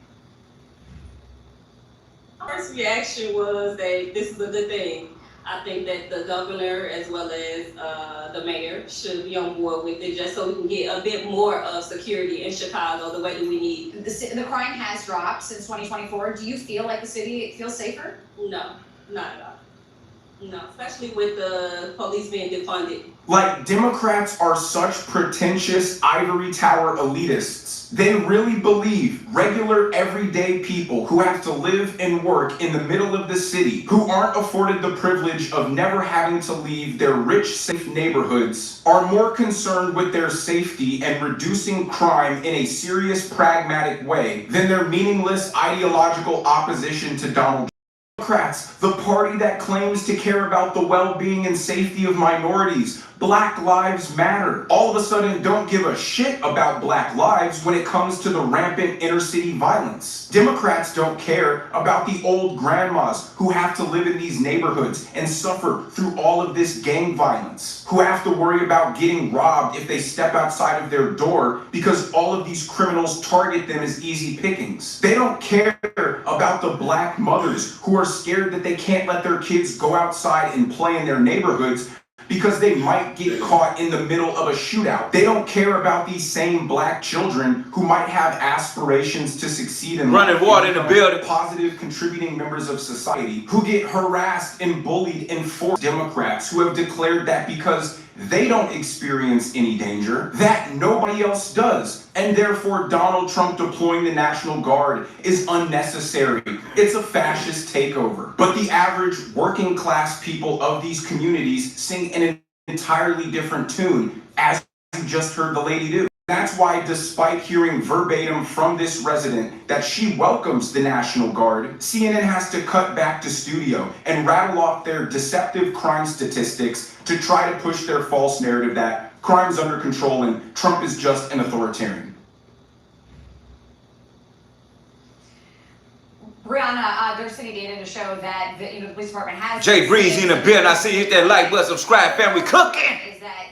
First reaction was that this is a good thing. I think that the governor as well as the mayor should be on board with it just so we can get a bit more of security in Chicago the way that we need. The crime has dropped since 2024. Do you feel like the city feels safer? No, not at all. No, especially with the police being defunded. Like, Democrats are such pretentious ivory tower elitists. They really believe regular, everyday people who have to live and work in the middle of the city, who aren't afforded the privilege of never having to leave their rich, safe neighborhoods, are more concerned with their safety and reducing crime in a serious, pragmatic way than their meaningless ideological opposition to Donald Trump. Democrats, the party that claims to care about the well-being and safety of minorities, Black Lives Matter, all of a sudden don't give a shit about Black lives when it comes to the rampant inner-city violence. Democrats don't care about the old grandmas who have to live in these neighborhoods and suffer through all of this gang violence, who have to worry about getting robbed if they step outside of their door because all of these criminals target them as easy pickings. They don't care about the Black mothers who are scared that they can't let their kids go outside and play in their neighborhoods because they might get caught in the middle of a shootout. They don't care about these same Black children who might have aspirations to succeed in life, running water in the building, positive contributing members of society who get harassed and bullied and forced. Democrats who have declared that because they don't experience any danger, that nobody else does, and therefore Donald Trump deploying the National Guard is unnecessary. It's a fascist takeover. But the average working class people of these communities sing an entirely different tune, as you just heard the lady do. That's why, despite hearing verbatim from this resident that she welcomes the National Guard, CNN has to cut back to studio and rattle off their deceptive crime statistics to try to push their false narrative that crime's under control and Trump is just an authoritarian. Brianna, there's city data to show that the police department has. Jay Breeze in the building. I see you hit that like button, subscribe, family cooking. Is that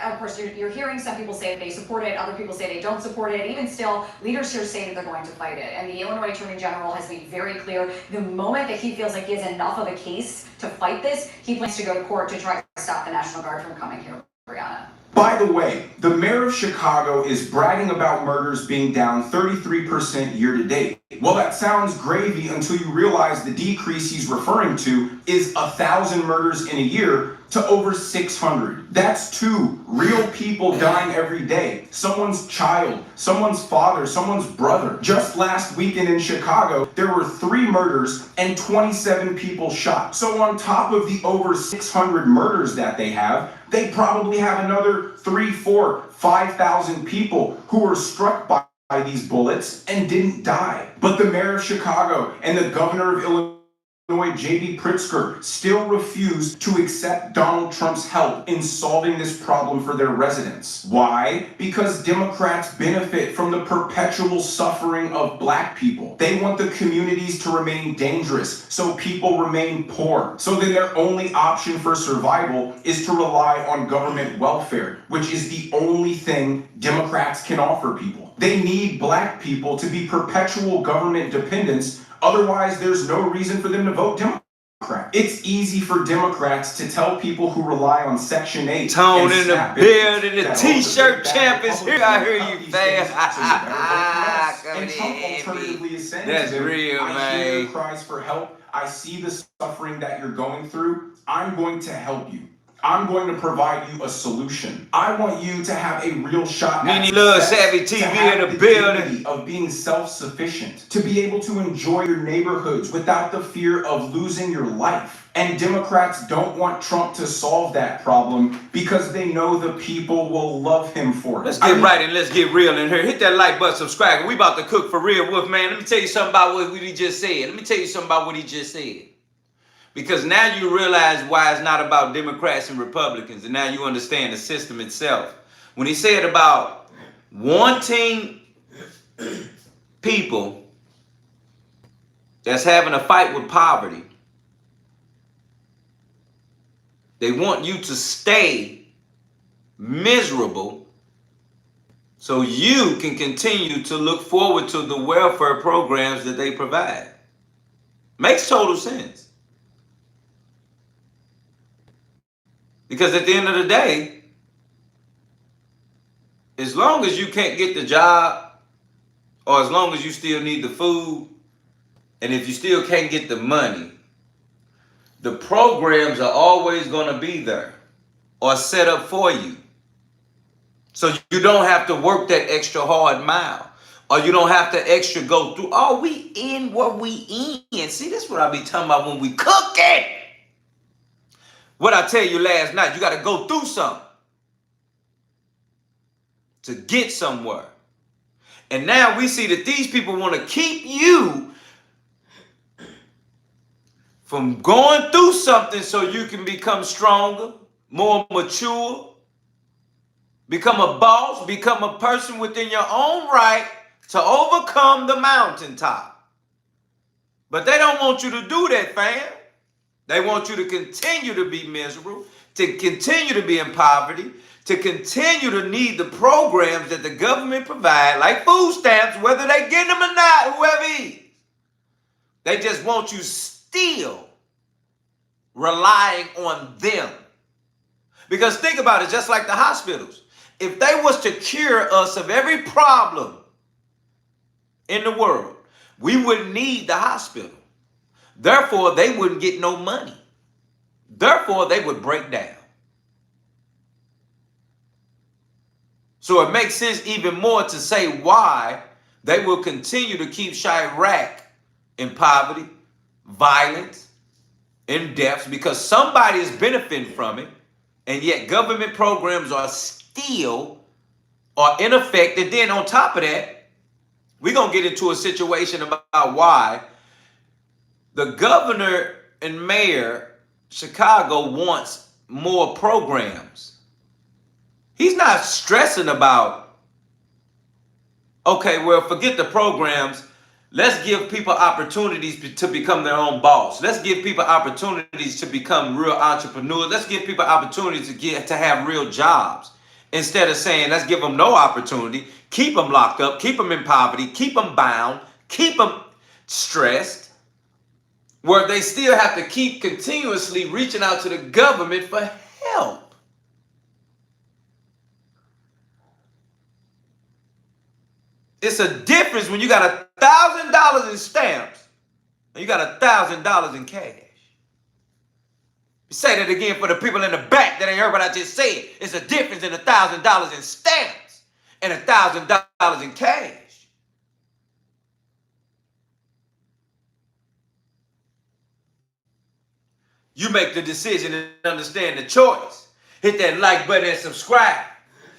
of course you're hearing some people say that they support it, other people say they don't support it. Even still, leaders here say that they're going to fight it. And the Illinois Attorney General has been very clear. The moment that he feels like he has enough of a case to fight this, he plans to go to court to try to stop the National Guard from coming here. Brianna. By the way, the mayor of Chicago is bragging about murders being down 33% year to date. Well, that sounds gravy until you realize the decrease he's referring to is 1,000 murders in a year to over 600. That's 2 real people dying every day. Someone's child, someone's father, someone's brother. Just last weekend in Chicago, there were 3 murders and 27 people shot. So on top of the over 600 murders that they have, they probably have another 3, 4, 5,000 people who were struck by these bullets and didn't die. But the mayor of Chicago and the governor of Illinois, J.B. Pritzker, still refused to accept Donald Trump's help in solving this problem for their residents. Why? Because Democrats benefit from the perpetual suffering of Black people. They want the communities to remain dangerous, so people remain poor. So then their only option for survival is to rely on government welfare, which is the only thing Democrats can offer people. They need Black people to be perpetual government dependents. Otherwise, there's no reason for them to vote Democrat. It's easy for Democrats to tell people who rely on Section 8 Tone and in the building, the t-shirt champ is here. I hear you, fam. And Trump alternatively is saying that's to them, real, I man. hear your cries for help. I see the suffering that you're going through. I'm going to help you. I'm going to provide you a solution. I want you to have a real shot at Nene Love, success, Savvy to TV have in the the building. dignity of being self-sufficient, to be able to enjoy your neighborhoods without the fear of losing your life. And Democrats don't want Trump to solve that problem because they know the people will love him for it. Let's get right and let's get real in here. Hit that like button, subscribe. We about to cook for real, Wolf man. Let me tell you something about what he just said. Because now you realize why it's not about Democrats and Republicans, and now you understand the system itself. When he said about wanting people that's having a fight with poverty, they want you to stay miserable so you can continue to look forward to the welfare programs that they provide. Makes total sense. Because at the end of the day, as long as you can't get the job, or as long as you still need the food, and if you still can't get the money, the programs are always going to be there or set up for you. So you don't have to work that extra hard mile, or you don't have to extra go through. Oh, we in what we in. See, this is what I be talking about when we cooking. What I tell you last night, you got to go through something to get somewhere. And now we see that these people want to keep you from going through something so you can become stronger, more mature, become a boss, become a person within your own right to overcome the mountaintop. But they don't want you to do that, fam. They want you to continue to be miserable, to continue to be in poverty, to continue to need the programs that the government provide, like food stamps, whether they get them or not, whoever it is. They just want you still relying on them. Because think about it, just like the hospitals. If they was to cure us of every problem in the world, we wouldn't need the hospital. Therefore, they wouldn't get no money. Therefore, they would break down. So it makes sense even more to say why they will continue to keep Chirac in poverty, violence, and deaths, because somebody is benefiting from it, and yet government programs are still in effect. And then on top of that, we're going to get into a situation about why the governor and mayor Chicago wants more programs. He's not stressing about, okay, well, forget the programs. Let's give people opportunities to become their own boss. Let's give people opportunities to become real entrepreneurs. Let's give people opportunities to have real jobs. Instead of saying, let's give them no opportunity, keep them locked up, keep them in poverty, keep them bound, keep them stressed, where they still have to keep continuously reaching out to the government for help. It's a difference when you got $1,000 in stamps and you got $1,000 in cash. Say that again for the people in the back that ain't heard what I just said. It's a difference in $1,000 in stamps and $1,000 in cash. You make the decision and understand the choice. Hit that like button and subscribe,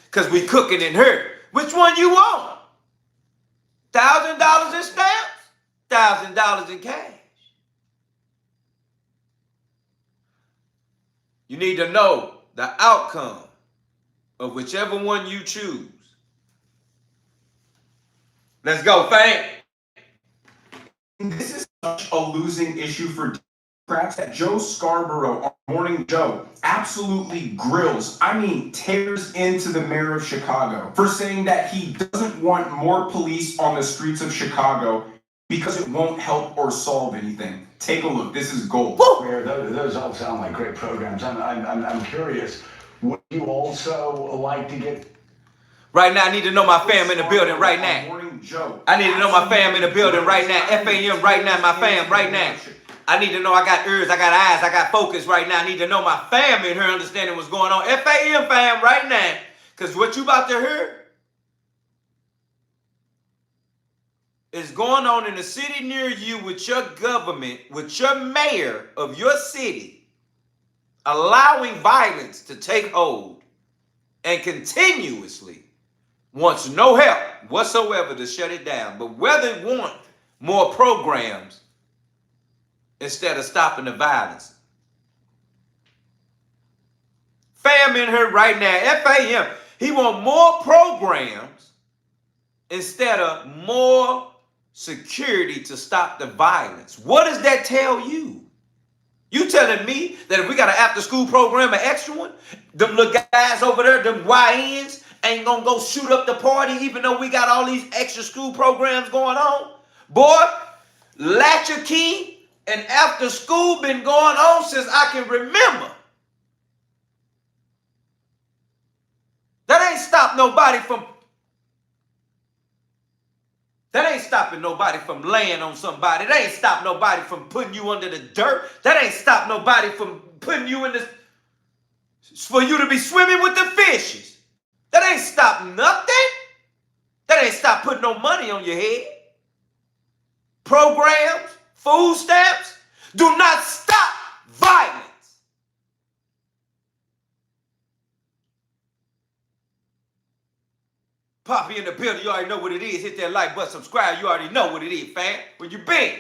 because we cooking in here. Which one you want? $1,000 in stamps? $1,000 in cash? You need to know the outcome of whichever one you choose. Let's go, fam. This is such a losing issue for Democrats that Joe Scarborough on Morning Joe absolutely grills, tears into the mayor of Chicago for saying that he doesn't want more police on the streets of Chicago because it won't help or solve anything. Take a look. This is gold. Mayor, those all sound like great programs. I'm curious. Would you also like to get... Right now, I need to know my fam in the building right now. I need to know my fam in the building right now. FAM right now, my fam right now. I need to know I got ears, I got eyes, I got focus right now. I need to know my fam in here understanding what's going on. FAM fam right now. Because what you about to hear is going on in a city near you with your government, with your mayor of your city, allowing violence to take hold and continuously wants no help whatsoever to shut it down. But whether they want more programs instead of stopping the violence. Fam in here right now, FAM, he want more programs instead of more security to stop the violence. What does that tell you? You telling me that if we got an after-school program, an extra one, them little guys over there, them YNs, ain't gonna go shoot up the party even though we got all these extra school programs going on? Boy, latcher key and after school been going on since I can remember. That ain't stopped nobody from stopping nobody from laying on somebody. That ain't stopped nobody from putting you under the dirt. That ain't stopped nobody from putting you in this, for you to be swimming with the fishes. That ain't stopped nothing. That ain't stopped putting no money on your head. Programs, food stamps, do not stop violence. Poppy in the building, you already know what it is. Hit that like button, subscribe. You already know what it is, fam. Where you been?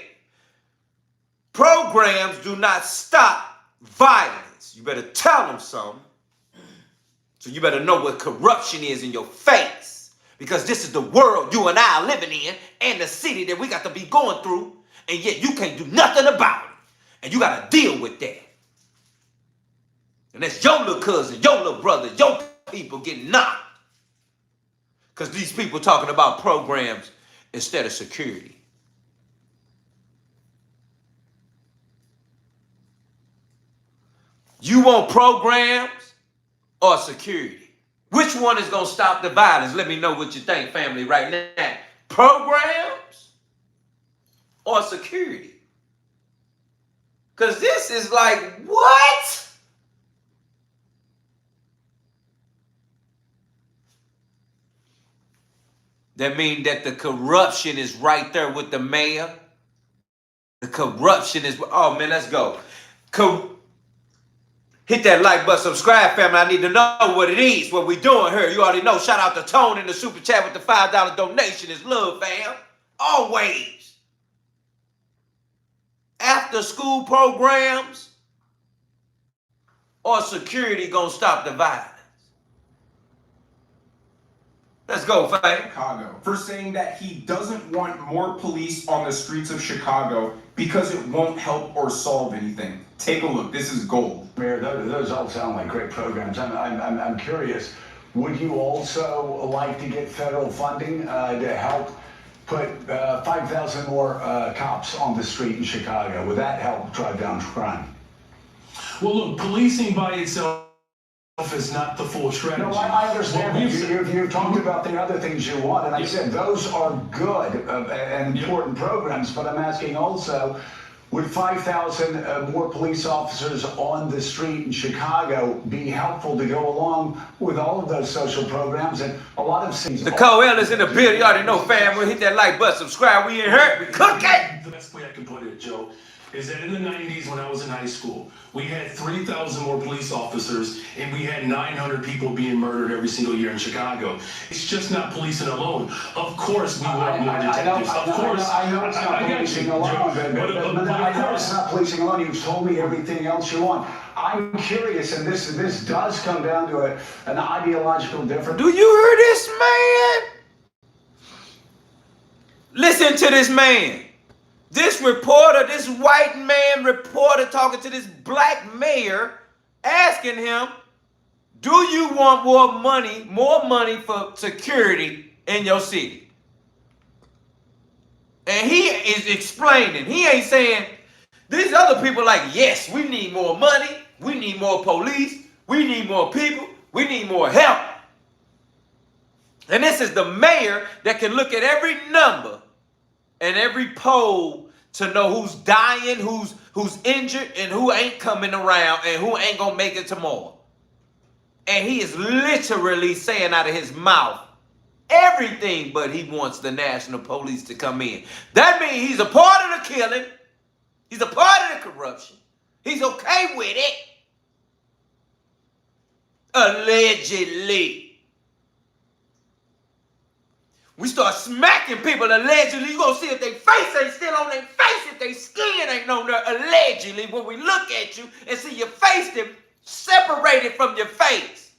Programs do not stop violence. You better tell them something. So you better know what corruption is in your face. Because this is the world you and I are living in and the city that we got to be going through. And yet you can't do nothing about it. And you got to deal with that. And that's your little cousin, your little brother, your people getting knocked. Because these people talking about programs instead of security. You want programs or security? Which one is going to stop the violence? Let me know what you think, family, right now. Programs or security? Because this is like, what? That means that the corruption is right there with the mayor. The corruption is, oh man, let's go. Hit that like button, subscribe, family. I need to know what it is, what we doing here. You already know. Shout out to Tone in the super chat with the $5 donation. It's love, fam. Always. After school programs or security gonna stop the violence? Let's go, fam. Chicago for saying that he doesn't want more police on the streets of Chicago because it won't help or solve anything. Take a look. This is gold. Mayor, those all sound like great programs. I'm curious. Would you also like to get federal funding to help put 5,000 more cops on the street in Chicago? Would that help drive down crime? Well, look, policing by itself is not the full strategy. No, I understand that. You talked about the other things you want, and I said those are good and important programs, but I'm asking also, would 5,000 more police officers on the street in Chicago be helpful to go along with all of those social programs and a lot of cities? The Co-L is in the building. You already know, fam. We'll hit that like button, subscribe. We ain't hurt. We cooking. The best way I can put it, Joe, is that in the 90s when I was in high school, we had 3,000 more police officers and we had 900 people being murdered every single year in Chicago. It's just not policing alone. Of course we want more detectives. Of course. I know it's not policing alone, but I know it's not policing alone. You've told me everything else you want. I'm curious, and this does come down to an ideological difference. Do you hear this, man? Listen to this man. This reporter, this white man reporter talking to this black mayor, asking him, do you want more money for security in your city? And he is explaining. He ain't saying, these other people like, yes, we need more money. We need more police. We need more people. We need more help. And this is the mayor that can look at every number and every poll to know who's dying, who's injured, and who ain't coming around, and who ain't gonna make it tomorrow. And he is literally saying out of his mouth everything, but he wants the national police to come in. That means he's a part of the killing. He's a part of the corruption. He's okay with it. Allegedly. We start smacking people allegedly. You gonna see if their face ain't still on their face, if their skin ain't on there allegedly. When we look at you and see your face then separated from your face.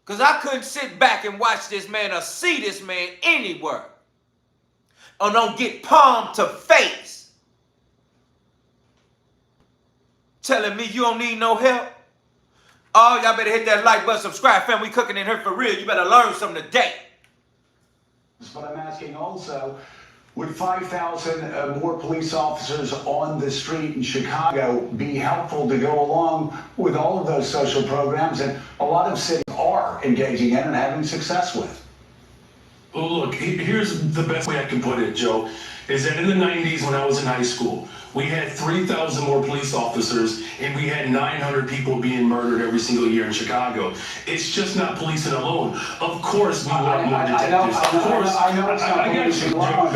Because I couldn't sit back and watch this man or see this man anywhere. Or don't get palm to face. Telling me you don't need no help. Oh, y'all better hit that like button, subscribe, fam. We cooking in here for real. You better learn something today. But I'm asking also, would 5,000 more police officers on the street in Chicago be helpful to go along with all of those social programs that a lot of cities are engaging in and having success with? Well, look, here's the best way I can put it, Joe, is that in the 90s when I was in high school, we had 3,000 more police officers and we had 900 people being murdered every single year in Chicago. It's just not policing alone. Of course, we want more detectives. I know it's not policing alone,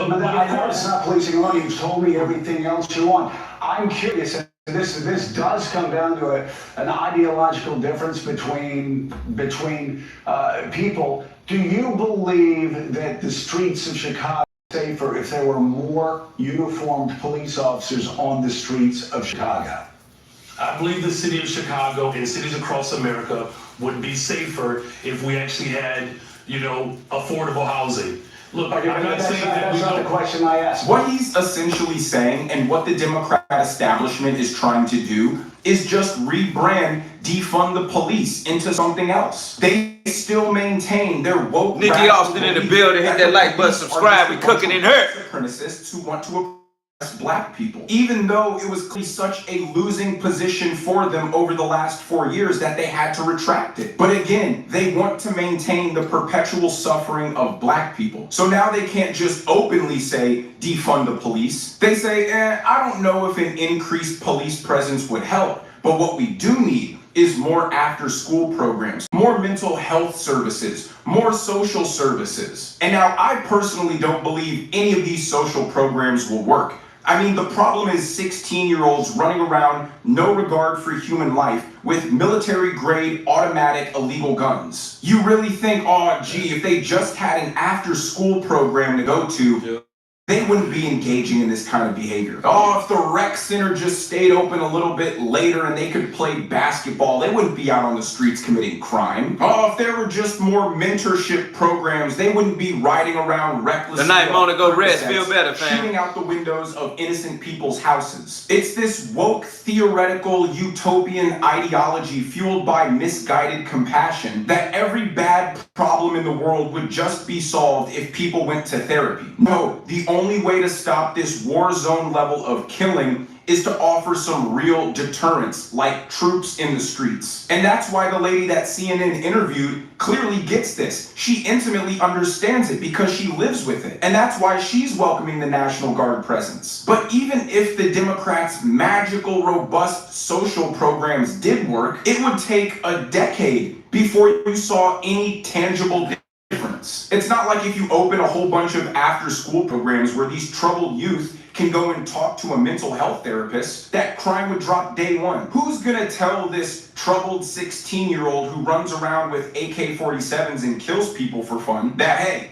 but I know it's not policing alone. You've told me everything else you want. I'm curious, and this does come down to an ideological difference between people. Do you believe that the streets of Chicago safer if there were more uniformed police officers on the streets of Chicago? I believe the city of Chicago and cities across America would be safer if we actually had, affordable housing. Look, I'm not saying that that's not the question I asked. What he's essentially saying, and what the Democrat establishment is trying to do, is just rebrand defund the police into something else. They still maintain their woke. Nikki Austin in the building. Hit that like button, subscribe. We cooking in here. Supremacists who want to oppress black people, even though it was such a losing position for them over the last 4 years that they had to retract it. But again, they want to maintain the perpetual suffering of black people. So now they can't just openly say defund the police. They say, I don't know if an increased police presence would help, but what we do need is more after-school programs, more mental health services, more social services. And now I personally don't believe any of these social programs will work. I mean, the problem is 16-year-olds running around, no regard for human life, with military-grade automatic illegal guns. You really think, oh, gee, if they just had an after-school program to go to, they wouldn't be engaging in this kind of behavior. Oh, if the rec center just stayed open a little bit later and they could play basketball, they wouldn't be out on the streets committing crime. Oh, if there were just more mentorship programs, they wouldn't be riding around recklessly. Tonight, Mona, go rest. Feel better, fam. Shooting out the windows of innocent people's houses. It's this woke, theoretical, utopian ideology fueled by misguided compassion that every bad problem in the world would just be solved if people went to therapy. No, the only way to stop this war zone level of killing is to offer some real deterrence, like troops in the streets. And that's why the lady that CNN interviewed clearly gets this. She intimately understands it because she lives with it. And that's why she's welcoming the National Guard presence. But even if the Democrats' magical, robust social programs did work, it would take a decade before you saw any tangible difference. It's not like if you open a whole bunch of after-school programs where these troubled youth can go and talk to a mental health therapist, that crime would drop day one. Who's gonna tell this troubled 16-year-old who runs around with AK-47s and kills people for fun that, hey,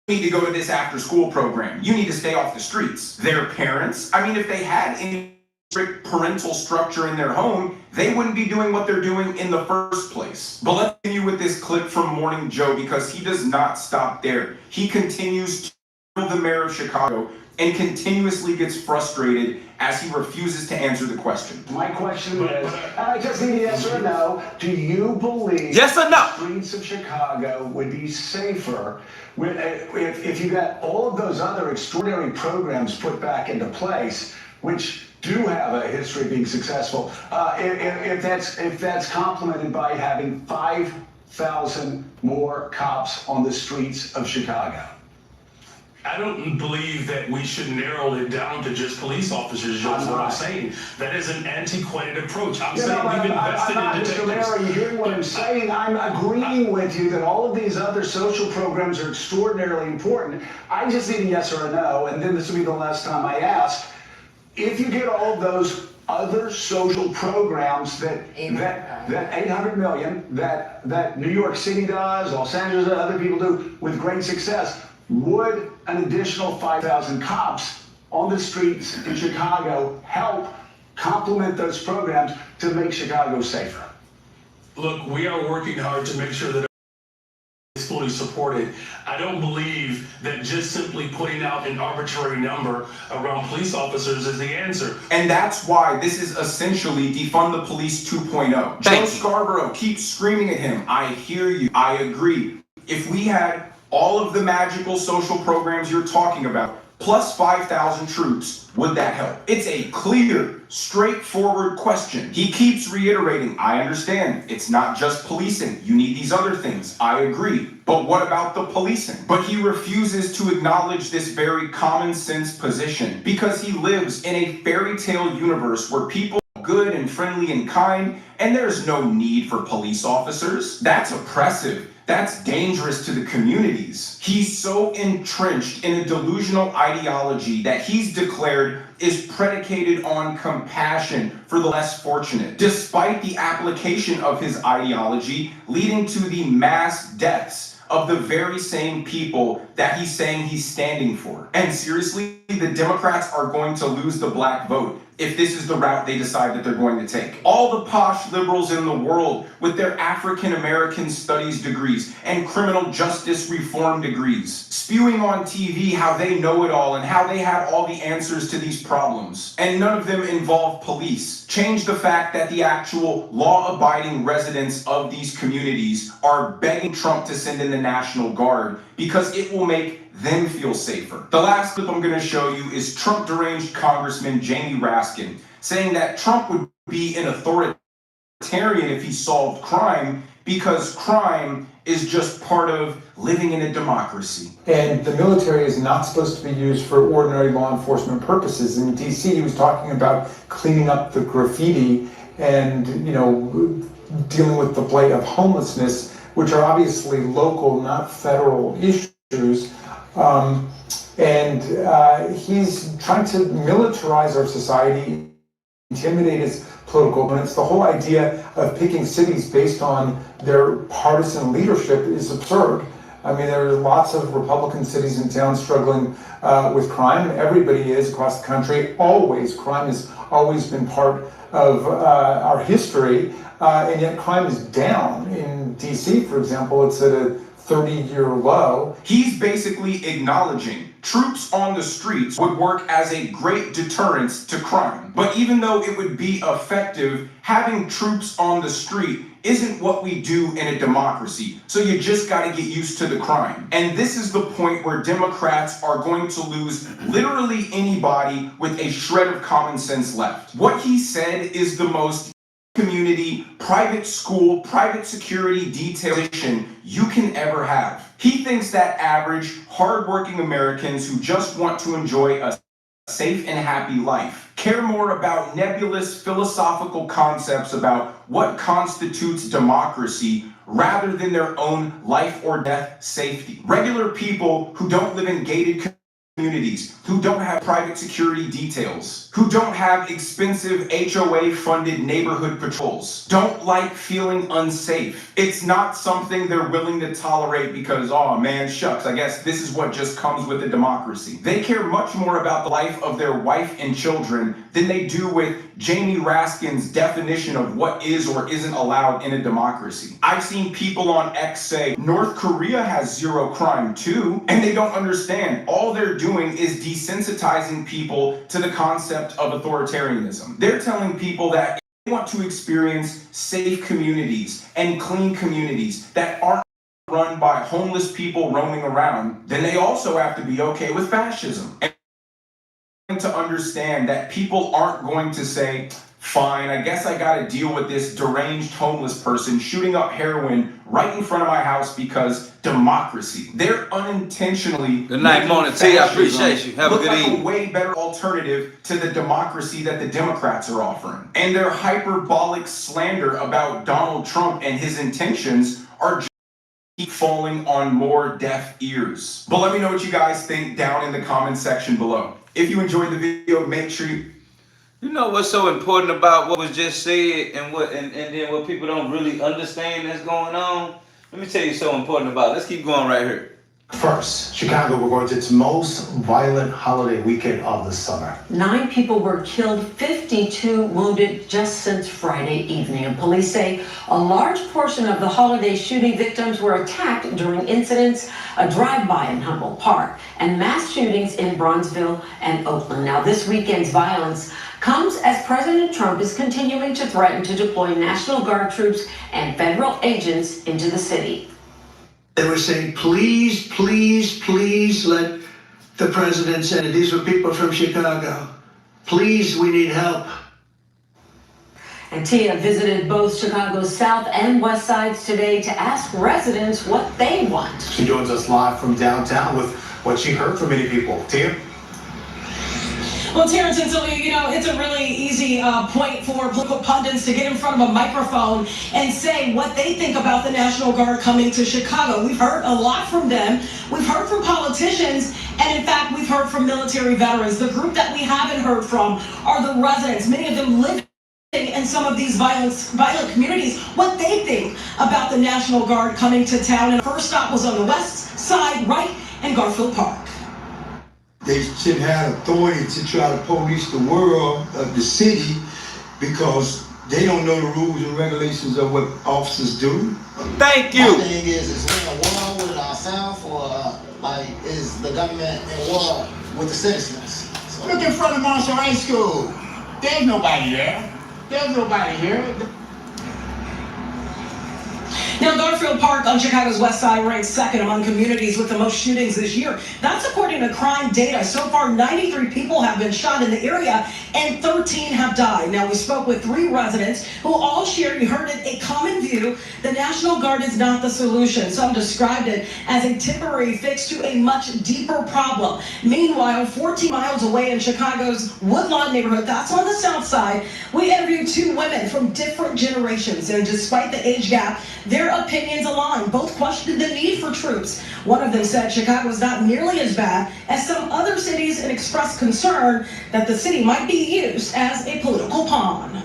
you need to go to this after-school program. You need to stay off the streets. Their parents? I mean, if they had any strict parental structure in their home, they wouldn't be doing what they're doing in the first place. But let's continue with this clip from Morning Joe because he does not stop there. He continues to kill the mayor of Chicago and continuously gets frustrated as he refuses to answer the question. My question is, I just need a yes or no. Do you believe yes or no? The streets of Chicago would be safer if you got all of those other extraordinary programs put back into place, which do have a history of being successful, if that's complemented by having 5,000 more cops on the streets of Chicago? I don't believe that we should narrow it down to just police officers, Joe, is what I'm saying. That is an antiquated approach. I'm saying we've invested in detectives. Mr. Mayor, are you hearing what I'm saying? I'm agreeing with you that all of these other social programs are extraordinarily important. I just need a yes or a no, and then this will be the last time I ask. If you get all of those other social programs that 800 million that New York City does, Los Angeles, other people do with great success, would an additional 5,000 cops on the streets in Chicago help complement those programs to make Chicago safer? Look, we are working hard to make sure that it's fully supported. I don't believe that just simply putting out an arbitrary number around police officers is the answer. And that's why this is essentially defund the police 2.0. Joe Scarborough keeps screaming at him, I hear you, I agree. If we had all of the magical social programs you're talking about, plus 5,000 troops, would that help? It's a clear, straightforward question. He keeps reiterating, I understand, it's not just policing. You need these other things. I agree. But what about the policing? But he refuses to acknowledge this very common sense position because he lives in a fairy tale universe where people are good and friendly and kind, and there's no need for police officers. That's oppressive. That's dangerous to the communities. He's so entrenched in a delusional ideology that he's declared is predicated on compassion for the less fortunate, despite the application of his ideology leading to the mass deaths of the very same people that he's saying he's standing for. And seriously, the Democrats are going to lose the black vote if this is the route they decide that they're going to take. All the posh liberals in the world with their African American studies degrees and criminal justice reform degrees, spewing on TV how they know it all and how they have all the answers to these problems. And none of them involve police. Change the fact that the actual law-abiding residents of these communities are begging Trump to send in the National Guard because it will make them feel safer. The last clip I'm going to show you is Trump deranged Congressman Jamie Raskin saying that Trump would be an authoritarian if he solved crime because crime is just part of living in a democracy. And the military is not supposed to be used for ordinary law enforcement purposes. In DC, he was talking about cleaning up the graffiti and, dealing with the blight of homelessness, which are obviously local, not federal issues. He's trying to militarize our society, intimidate his political opponents. The whole idea of picking cities based on their partisan leadership is absurd. I mean, there are lots of Republican cities and towns struggling with crime. Everybody is across the country. Always, crime has always been part of our history, and yet crime is down. In DC, for example, it's at a 30-year low. He's basically acknowledging troops on the streets would work as a great deterrence to crime. But even though it would be effective, having troops on the street isn't what we do in a democracy. So you just got to get used to the crime. And this is the point where Democrats are going to lose literally anybody with a shred of common sense left. What he said is the most community, private school, private security detailation you can ever have. He thinks that average, hardworking Americans who just want to enjoy a safe and happy life care more about nebulous philosophical concepts about what constitutes democracy rather than their own life or death safety. Regular people who don't live in gated communities, who don't have private security details, who don't have expensive HOA-funded neighborhood patrols, don't like feeling unsafe. It's not something they're willing to tolerate because, oh man, shucks, I guess this is what just comes with a democracy. They care much more about the life of their wife and children than they do with Jamie Raskin's definition of what is or isn't allowed in a democracy. I've seen people on X say, North Korea has zero crime too, and they don't understand. All they're doing is desensitizing people to the concept of authoritarianism. They're telling people that if they want to experience safe communities and clean communities that aren't run by homeless people roaming around, then they also have to be okay with fascism. And to understand that people aren't going to say, fine, I guess I gotta deal with this deranged homeless person shooting up heroin right in front of my house because democracy. They're unintentionally. Good night, Mona T. I appreciate you. Have a look good like evening. A way better alternative to the democracy that the Democrats are offering. And their hyperbolic slander about Donald Trump and his intentions are just keep falling on more deaf ears. But let me know what you guys think down in the comment section below. If you enjoyed the video, make sure you know what's so important about what was just said and then what people don't really understand that's going on? Let me tell you so important about it. Let's keep going right here. First, Chicago will go into its most violent holiday weekend of the summer. 9 people were killed, 52 wounded just since Friday evening. And police say a large portion of the holiday shooting victims were attacked during incidents, a drive-by in Humboldt Park, and mass shootings in Bronzeville and Oakland. Now, this weekend's violence comes as President Trump is continuing to threaten to deploy National Guard troops and federal agents into the city. They were saying, please, please, please let the president send it. These were people from Chicago. Please, we need help. And Tia visited both Chicago's south and west sides today to ask residents what they want. She joins us live from downtown with what she heard from many people. Tia? Well, Terrence and Sylvia, you know, it's a really easy point for political pundits to get in front of a microphone and say what they think about the National Guard coming to Chicago. We've heard a lot from them. We've heard from politicians, and in fact, we've heard from military veterans. The group that we haven't heard from are the residents. Many of them live in some of these violent communities, what they think about the National Guard coming to town. And the first stop was on the west side, right in Garfield Park. They shouldn't have authority to try to police the world of the city because they don't know the rules and regulations of what officers do. Thank you. My thing is we in war with ourselves or like is the government in war with the citizens? So, look in front of Marshall High School. There's nobody there. There's nobody here. Now, Garfield Park on Chicago's west side ranks second among communities with the most shootings this year. That's according to crime data. So far, 93 people have been shot in the area and 13 have died. Now, we spoke with 3 residents who all shared, you heard it, a common view. The National Guard is not the solution. Some described it as a temporary fix to a much deeper problem. Meanwhile, 14 miles away in Chicago's Woodlawn neighborhood, that's on the south side, we interviewed 2 women from different generations. And despite the age gap, their opinions align. Both questioned the need for troops. One of them said Chicago is not nearly as bad as some other cities and expressed concern that the city might be used as a political pawn.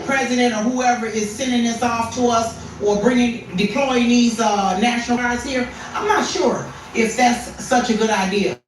President or whoever is sending this off to us or deploying these National Guards here, I'm not sure if that's such a good idea.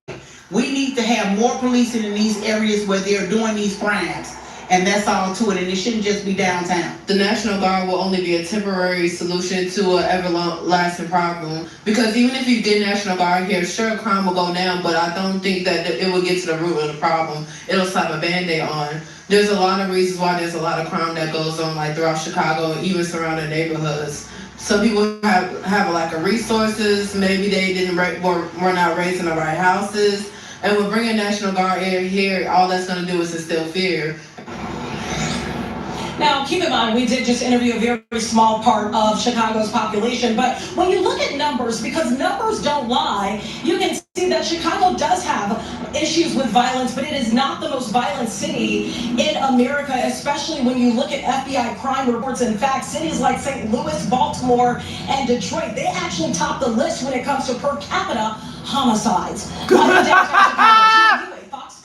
We need to have more policing in these areas where they're doing these crimes. And that's all to it, and it shouldn't just be downtown. The National Guard will only be a temporary solution to an everlasting problem. Because even if you get National Guard here, sure, crime will go down, but I don't think that it will get to the root of the problem. It'll slap a Band-Aid on. There's a lot of reasons why there's a lot of crime that goes on, like throughout Chicago, even surrounding neighborhoods. Some people have a lack of resources. Maybe they were not raised in the right houses. And with bringing National Guard here, all that's going to do is instill fear. Now, keep in mind, we did just interview a very small part of Chicago's population, but when you look at numbers, because numbers don't lie, you can see that Chicago does have issues with violence, but it is not the most violent city in America, especially when you look at FBI crime reports. In fact, cities like St. Louis, Baltimore, and Detroit, they actually top the list when it comes to per capita homicides.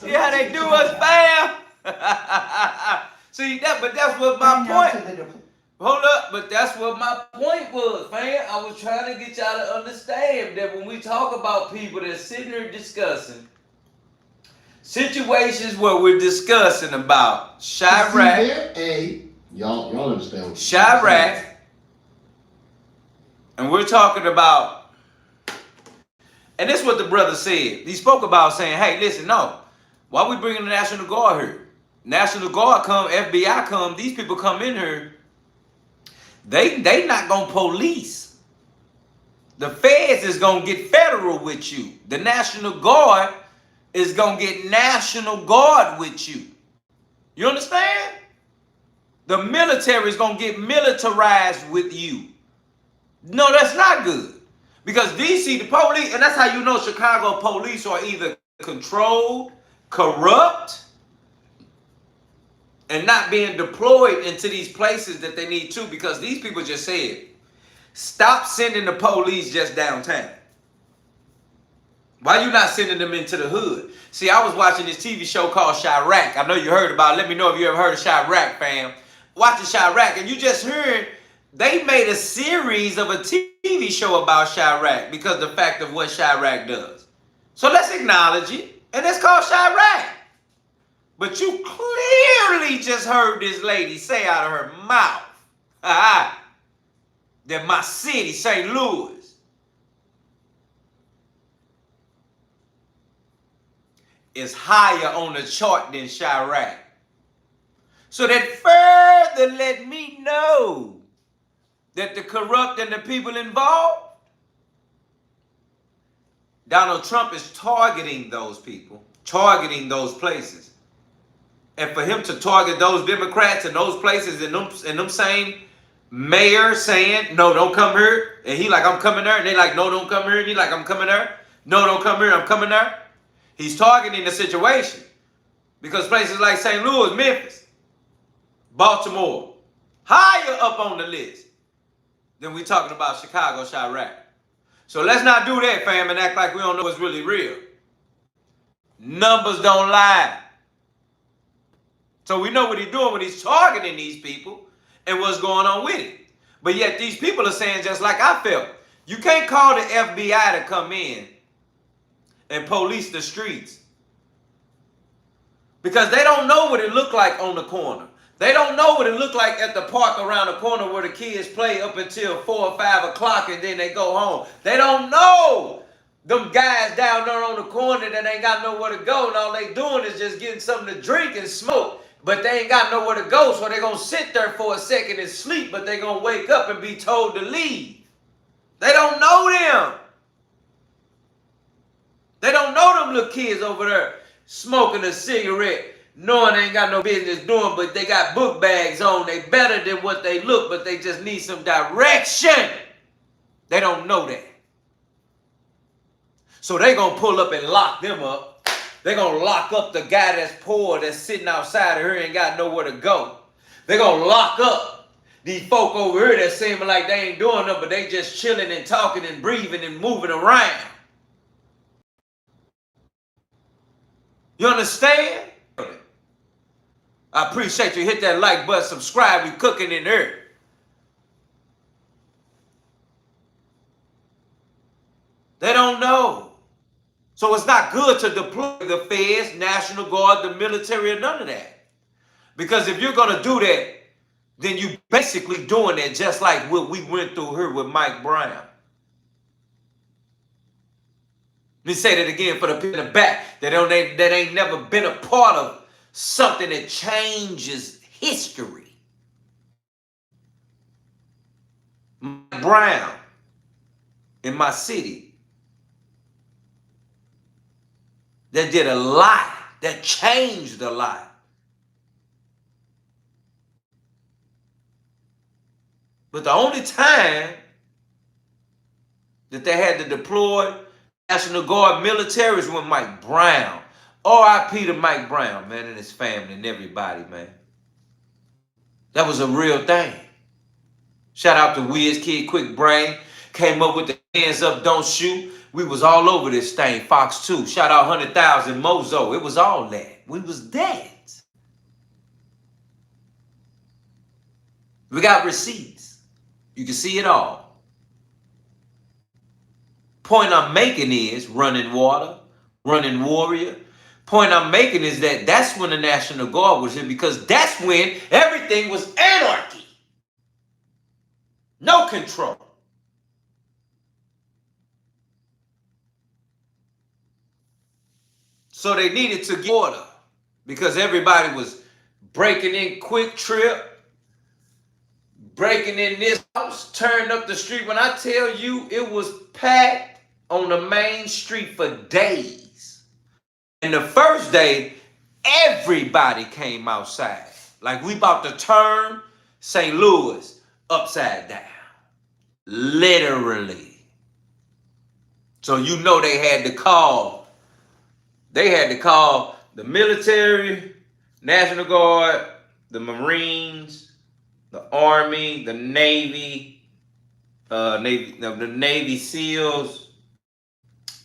Yeah, they do us, fam. See, but that's what my point. Hold up, but that's what my point was, man. I was trying to get y'all to understand that when we talk about people that's sitting there discussing situations where we're discussing about Chirac, y'all understand what Chirac, and we're talking about, and this is what the brother said. He spoke about saying, hey, listen, no, why we bringing the National Guard here? National Guard come, FBI come, these people come in here, they not gonna police. The feds is gonna get federal with you. The National Guard is gonna get National Guard with you. You understand? The military is gonna get militarized with you. No, that's not good. Because DC, the police, and that's how you know Chicago police are either controlled, corrupt, and not being deployed into these places that they need to, because these people just said, stop sending the police just downtown. Why you not sending them into the hood? See, I was watching this TV show called Chirac. I know you heard about it. Let me know if you ever heard of Chirac, fam. Watching Chirac, and you just heard they made a series of a TV show about Chirac because of the fact of what Chirac does. So let's acknowledge it, and it's called Chirac. But you clearly just heard this lady say out of her mouth that my city, St. Louis, is higher on the chart than Chirac. So that further let me know that the corrupt and the people involved, Donald Trump is targeting those people, targeting those places. And for him to target those Democrats and those places and them same mayors saying, no, don't come here. And he like, I'm coming there. And they like, no, don't come here. And he like, I'm coming there. No, don't come here. I'm coming there. He's targeting the situation. Because places like St. Louis, Memphis, Baltimore, higher up on the list than we talking about Chicago, Chirac. So let's not do that, fam, and act like we don't know what's really real. Numbers don't lie. So we know what he's doing when he's targeting these people and what's going on with it. But yet these people are saying, just like I felt, you can't call the FBI to come in and police the streets, because they don't know what it looked like on the corner. They don't know what it looked like at the park around the corner where the kids play up until 4 or 5 o'clock and then they go home. They don't know them guys down there on the corner that ain't got nowhere to go, and all they doing is just getting something to drink and smoke, but they ain't got nowhere to go, so they gonna sit there for a second and sleep, but they gonna wake up and be told to leave. They don't know them. They don't know them little kids over there smoking a cigarette, knowing they ain't got no business doing, but they got book bags on. They better than what they look, but they just need some direction. They don't know that. So they gonna pull up and lock them up. They gonna lock up the guy that's poor, that's sitting outside of here and ain't got nowhere to go. They gonna lock up these folk over here that seem like they ain't doing nothing, but they just chilling and talking and breathing and moving around. You understand? I appreciate you. Hit that like button, subscribe. We cooking in here. They don't know. So it's not good to deploy the feds, National Guard, the military, or none of that. Because if you're going to do that, then you basically doing it just like what we went through here with Mike Brown. Let me say that again for the people in the back that ain't never been a part of something that changes history. Mike Brown in my city, that did a lot, that changed a lot. But the only time that they had to deploy National Guard military is when Mike Brown. R.I.P. to Mike Brown, man, and his family and everybody, man. That was a real thing. Shout out to Wiz Kid, Quick Brain. Came up with the hands up, don't shoot. We was all over this thing. Fox 2. Shout out 100,000 Mozo. It was all that. We was dead. We got receipts. You can see it all. Point I'm making is running water, running warrior. Point I'm making is that that's when the National Guard was here, because that's when everything was anarchy. No control. So they needed to get order because everybody was breaking in Quick Trip, breaking in this house, turned up the street. When I tell you it was packed on the main street for days. And the first day, everybody came outside. Like we about to turn St. Louis upside down. Literally. So you know they had to call the military, National Guard, the Marines, the Army, the Navy, the Navy SEALs,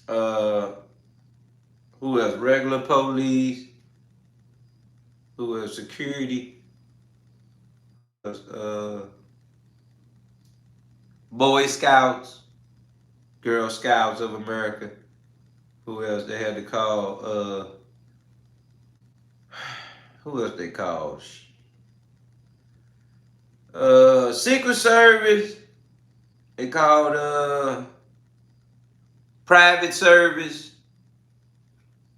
who else? Regular police, who else? Security, Boy Scouts, Girl Scouts of America. Who else they had to call? Who else they called? Secret Service. They called private service.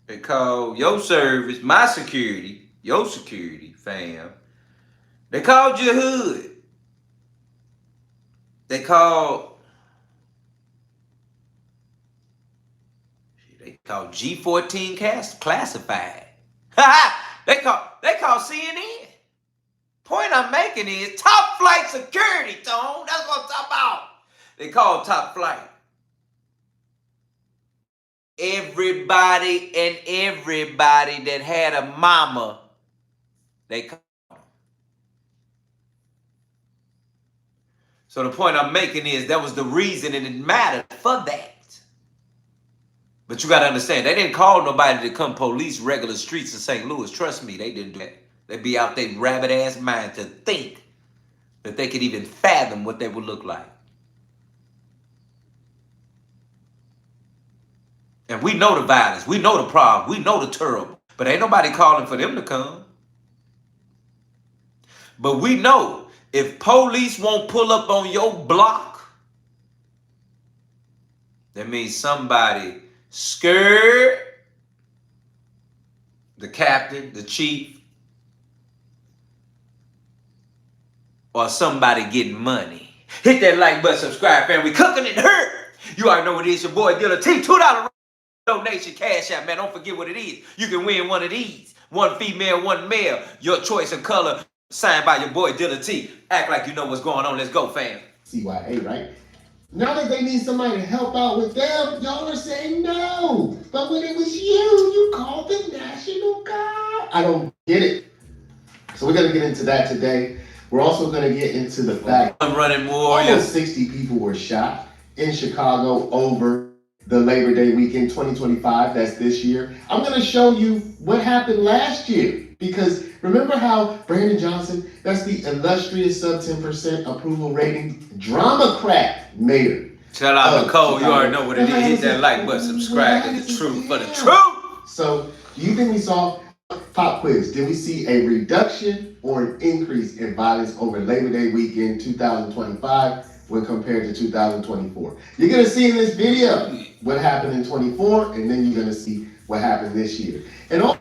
They called your service, my security, your security, fam. They called your hood. They called G14 classified. They call CNN. Point I'm making is top flight security, Tone. That's what I'm talking about. They call top flight. Everybody that had a mama, they call. So the point I'm making is that was the reason and it mattered for that. But you got to understand, they didn't call nobody to come police regular streets in St. Louis. Trust me, they didn't do that. They'd be out their rabbit-ass mind to think that they could even fathom what they would look like. And we know the violence. We know the problem. We know the terrible. But ain't nobody calling for them to come. But we know if police won't pull up on your block, that means somebody scared the captain, the chief, or somebody getting money. Hit that like button, subscribe, fam. We cooking it hurt. You already know what it is. Your boy Deala T. $2 donation, Cash App, man. Don't forget what it is. You can win one of these. One female, one male. Your choice of color. Signed by your boy Deala T. Act like you know what's going on. Let's go, fam. CYA, right? Now that they need somebody to help out with them, y'all are saying no. But when it was you called the National Guard. I don't get it. So we're going to get into that today. We're also going to get into the fact almost 60 people were shot in Chicago over the Labor Day weekend 2025. That's this year. I'm going to show you what happened last year. Because remember how Brandon Johnson, that's the illustrious sub 10% approval rating Dramacrat mayor. Shout out to Cole. You already know what it is. Hit that like button, subscribe to the truth for the truth. So, do you think we saw, pop quiz, did we see a reduction or an increase in violence over Labor Day weekend 2025 when compared to 2024? You're going to see in this video what happened in 24, and then you're going to see what happened this year. And also,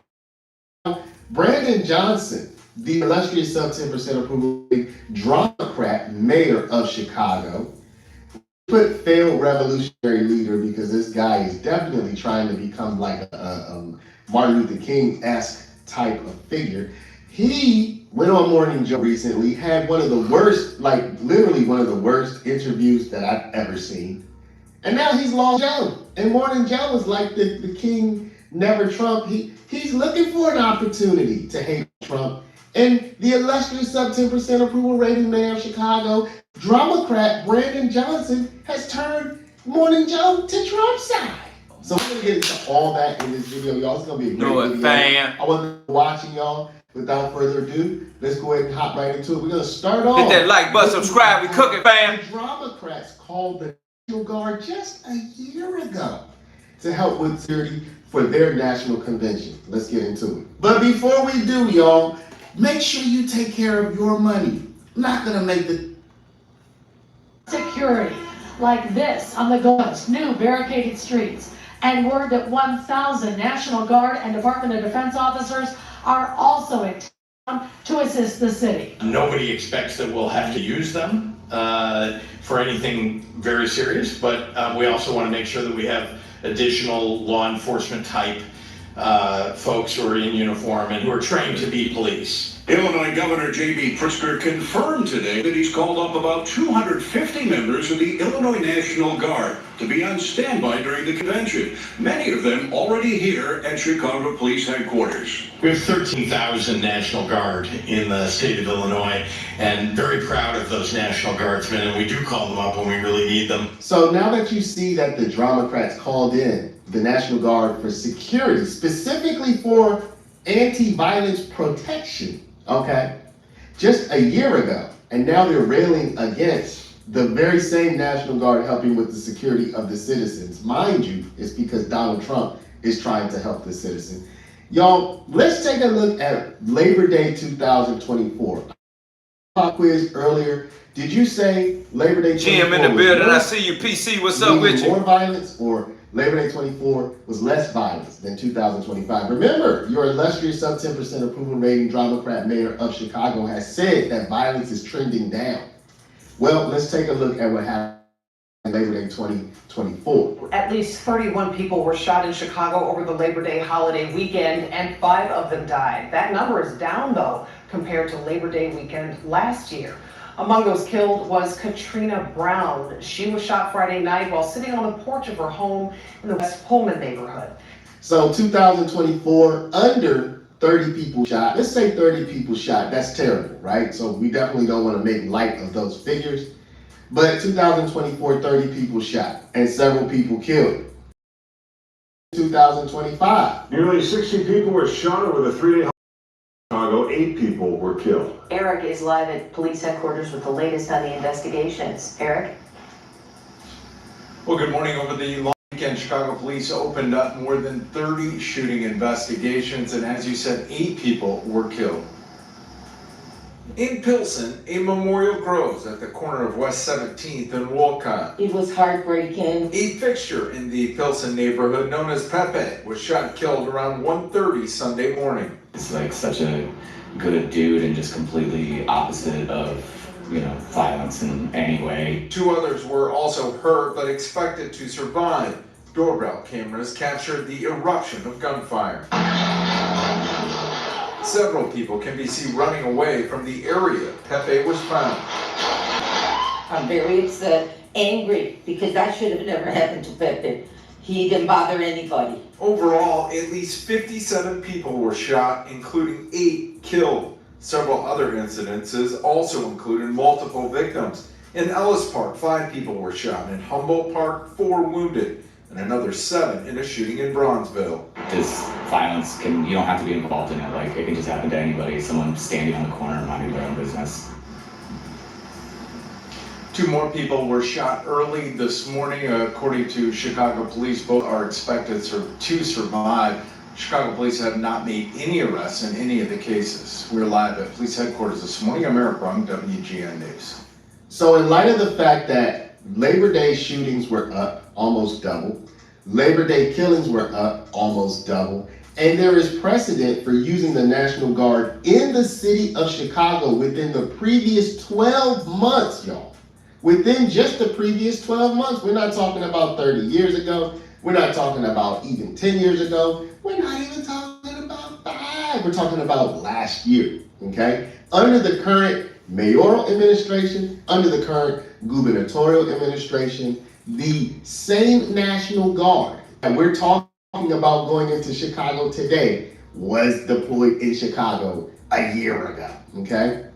Brandon Johnson, the illustrious sub 10% approval Dramacrat mayor of Chicago, put failed revolutionary leader because this guy is definitely trying to become like a Martin Luther King-esque type of figure. He went on Morning Joe recently, had one of the worst, like literally one of the worst interviews that I've ever seen. And now he's Long Joe. And Morning Joe is like the king, never Trump. He's looking for an opportunity to hate Trump. And the illustrious sub 10% approval rating mayor of Chicago, Dramacrat Brandon Johnson, has turned Morning Joe to Trump's side. So we're going to get into all that in this video, y'all. It's going to be a great video. Fam. I wasn't watching y'all. Without further ado, let's go ahead and hop right into it. We're going to start off. Hit that like button, subscribe. We cooking, fam. The Dramacrats called the National Guard just a year ago to help with security for their national convention. Let's get into it. But before we do, y'all, make sure you take care of your money. I'm not going to make the security like this on the Ghost, new barricaded streets, and word that 1,000 National Guard and Department of Defense officers are also in town to assist the city. Nobody expects that we'll have to use them for anything very serious, but we also want to make sure that we have additional law enforcement type folks who are in uniform and who are trained to be police. Illinois Governor J.B. Pritzker confirmed today that he's called up about 250 members of the Illinois National Guard to be on standby during the convention, many of them already here at Chicago Police Headquarters. We have 13,000 National Guard in the state of Illinois, and very proud of those National Guardsmen, and we do call them up when we really need them. So now that you see that the Democrats called in the National Guard for security, specifically for anti-violence protection, okay, just a year ago, and now they're railing against the very same National Guard helping with the security of the citizens. Mind you, it's because Donald Trump is trying to help the citizen. Y'all, let's take a look at Labor Day 2024. Pop quiz earlier. Did you say Labor Day 24 Jim in the building, I see you. PC, what's up with you? More violence, or Labor Day 24 was less violence than 2025? Remember, your illustrious sub 10% approval rating Democrat mayor of Chicago has said that violence is trending down. Well, let's take a look at what happened on Labor Day 2024. At least 31 people were shot in Chicago over the Labor Day holiday weekend, and 5 of them died. That number is down, though, compared to Labor Day weekend last year. Among those killed was Katrina Brown. She was shot Friday night while sitting on the porch of her home in the West Pullman neighborhood. So 2024, under 30 people shot. Let's say 30 people shot. That's terrible, right? So we definitely don't want to make light of those figures. But 2024, 30 people shot and several people killed. 2025. Nearly 60 people were shot over the 3-day Chicago, 8 people were killed. Eric is live at police headquarters with the latest on the investigations. Eric? Well, good morning. Over the long weekend, Chicago police opened up more than 30 shooting investigations, and as you said, 8 people were killed. In Pilsen, a memorial grows at the corner of West 17th and Wolcott. It was heartbreaking. A fixture in the Pilsen neighborhood known as Pepe was shot and killed around 1:30 Sunday morning. It's like such a good dude and just completely opposite of, violence in any way. 2 others were also hurt but expected to survive. Doorbell cameras captured the eruption of gunfire. Several people can be seen running away from the area Pepe was found. I'm very upset, angry, because that should have never happened to Pepe. He didn't bother anybody. Overall, at least 57 people were shot, including 8 killed. Several other incidences also included multiple victims. In Ellis Park, 5 people were shot. In Humboldt Park, 4 wounded. And another 7 in a shooting in Bronzeville. This violence you don't have to be involved in it. It can just happen to anybody. Someone standing on the corner minding their own business. 2 more people were shot early this morning, according to Chicago police. Both are expected to survive. Chicago police have not made any arrests in any of the cases. We're live at police headquarters this morning. I'm Eric Brung, WGN News. So in light of the fact that Labor Day shootings were up almost double, Labor Day killings were up almost double, and there is precedent for using the National Guard in the city of Chicago within the previous 12 months, y'all. Within just the previous 12 months. We're not talking about 30 years ago. We're not talking about even 10 years ago. We're not even talking about 5. We're talking about last year, okay? Under the current mayoral administration, under the current gubernatorial administration, the same National Guard that we're talking about going into Chicago today was deployed in Chicago a year ago, okay?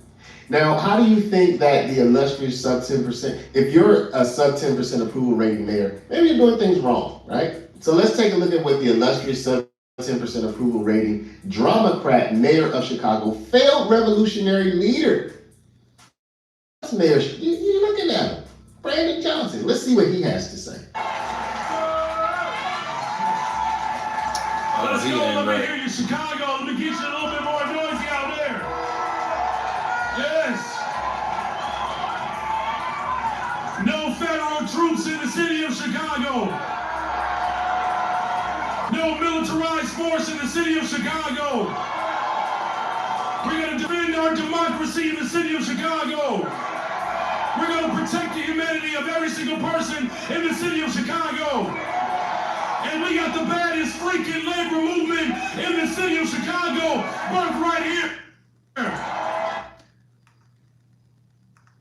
Now, how do you think that the illustrious sub 10%, if you're a sub 10% approval rating mayor, maybe you're doing things wrong, right? So let's take a look at what the illustrious sub 10% approval rating Democrat mayor of Chicago, failed revolutionary leader. Mayor, you're looking at him, Brandon Johnson. Let's see what he has to say. Let's go over here to Chicago. Let me get you a little bit more noisy out there. Yes. No federal troops in the city of Chicago. No militarized force in the city of Chicago. We're going to defend our democracy in the city of Chicago. We're going to protect the humanity of every single person in the city of Chicago. And we got the baddest freaking labor movement in the city of Chicago, birthed right here.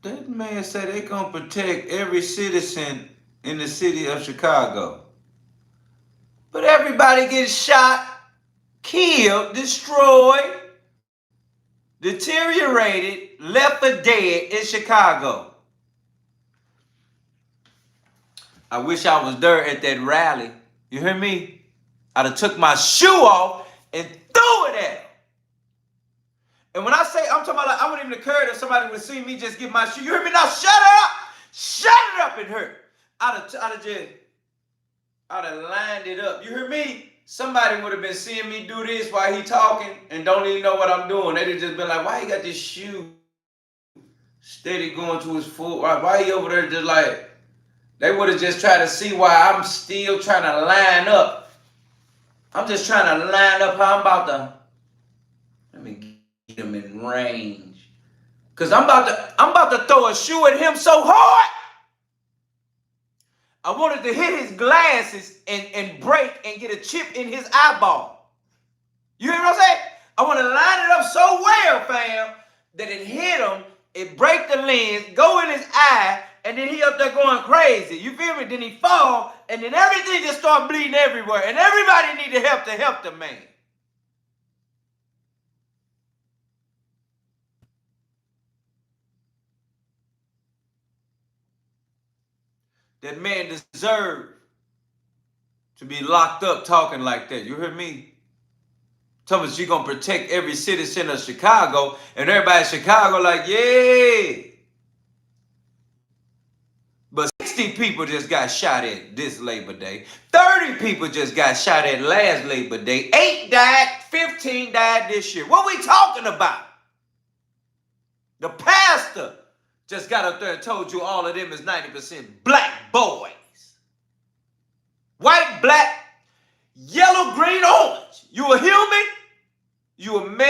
That man said they gonna protect every citizen in the city of Chicago. But everybody gets shot, killed, destroyed, deteriorated, left for dead in Chicago. I wish I was there at that rally. You hear me? I'd have took my shoe off and threw it at him. And when I say, I'm talking about, like, I wouldn't even occur if somebody would see me just give my shoe. You hear me now? Shut up! Shut it up in here. I'd have lined it up. You hear me? Somebody would have been seeing me do this while he talking and don't even know what I'm doing. They'd have just been like, why he got this shoe steady going to his foot? Why he over there just like, they would have just tried to see why I'm still trying to line up. I'm just trying to line up how I'm about to, let me get him in range. Cause I'm about to throw a shoe at him so hard. I wanted to hit his glasses and break and get a chip in his eyeball. You hear what I'm saying? I want to line it up so well, fam, that it hit him, it break the lens, go in his eye, and then he up there going crazy. You feel me? Then he fall, and then everything just start bleeding everywhere. And everybody need to help the man. That man deserved to be locked up talking like that. You hear me? Thomas, you're going to protect every citizen of Chicago, and everybody in Chicago like, yeah. But 60 people just got shot at this Labor Day. 30 people just got shot at last Labor Day. 8 died, 15 died this year. What we talking about? The pastor just got up there and told you all of them is 90% black boys. White, black, yellow, green, orange. You a human? You a male?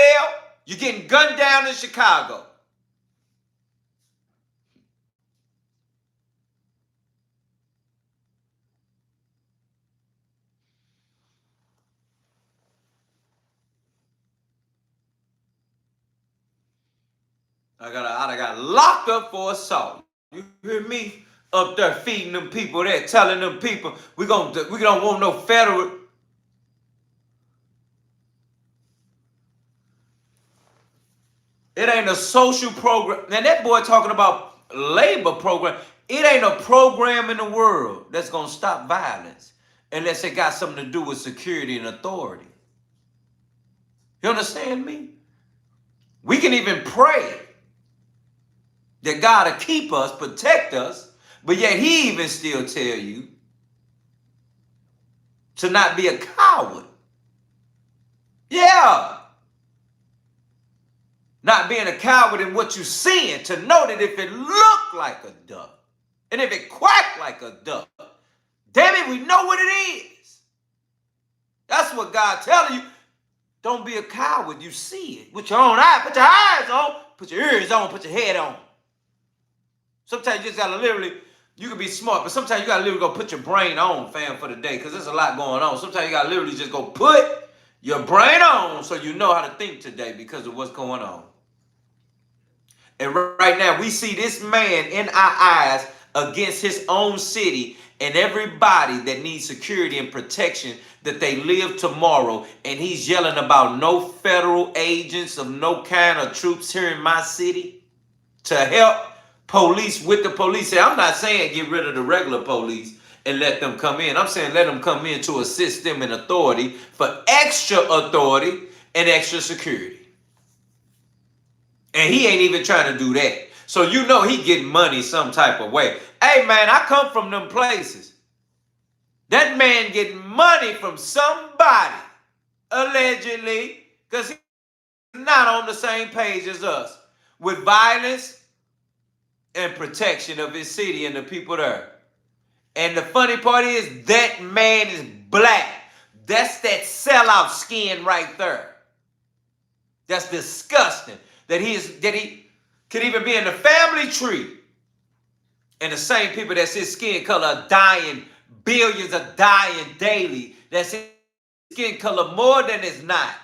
You're getting gunned down in Chicago. I got locked up for assault. You hear me? Up there feeding them people there, telling them people we don't want no federal. It ain't a social program. Now that boy talking about labor program. It ain't a program in the world that's gonna stop violence unless it got something to do with security and authority. You understand me? We can even pray that God will keep us, protect us, but yet he even still tell you to not be a coward. Yeah. Not being a coward in what you're seeing, to know that if it look like a duck, and if it quack like a duck, damn it, we know what it is. That's what God telling you. Don't be a coward. You see it with your own eye. Put your eyes on, put your ears on, put your head on. Sometimes you just gotta literally, you can be smart, but sometimes you gotta literally go put your brain on, fam, for the day, because there's a lot going on. Sometimes you gotta literally just go put your brain on so you know how to think today because of what's going on. And right now, we see this man in our eyes against his own city and everybody that needs security and protection, that they live tomorrow. And he's yelling about no federal agents of no kind of troops here in my city to help police with the police. I'm not saying get rid of the regular police and let them come in. I'm saying let them come in to assist them in authority for extra authority and extra security. And he ain't even trying to do that. So you know he getting money some type of way. Hey, man, I come from them places. That man getting money from somebody, allegedly, because he's not on the same page as us with violence and protection of his city and the people there. And the funny part is that man is black. That's that sellout skin right there. That's disgusting. That he could even be in the family tree. And the same people that's his skin color are dying, billions are dying daily. That's his skin color more than it's not.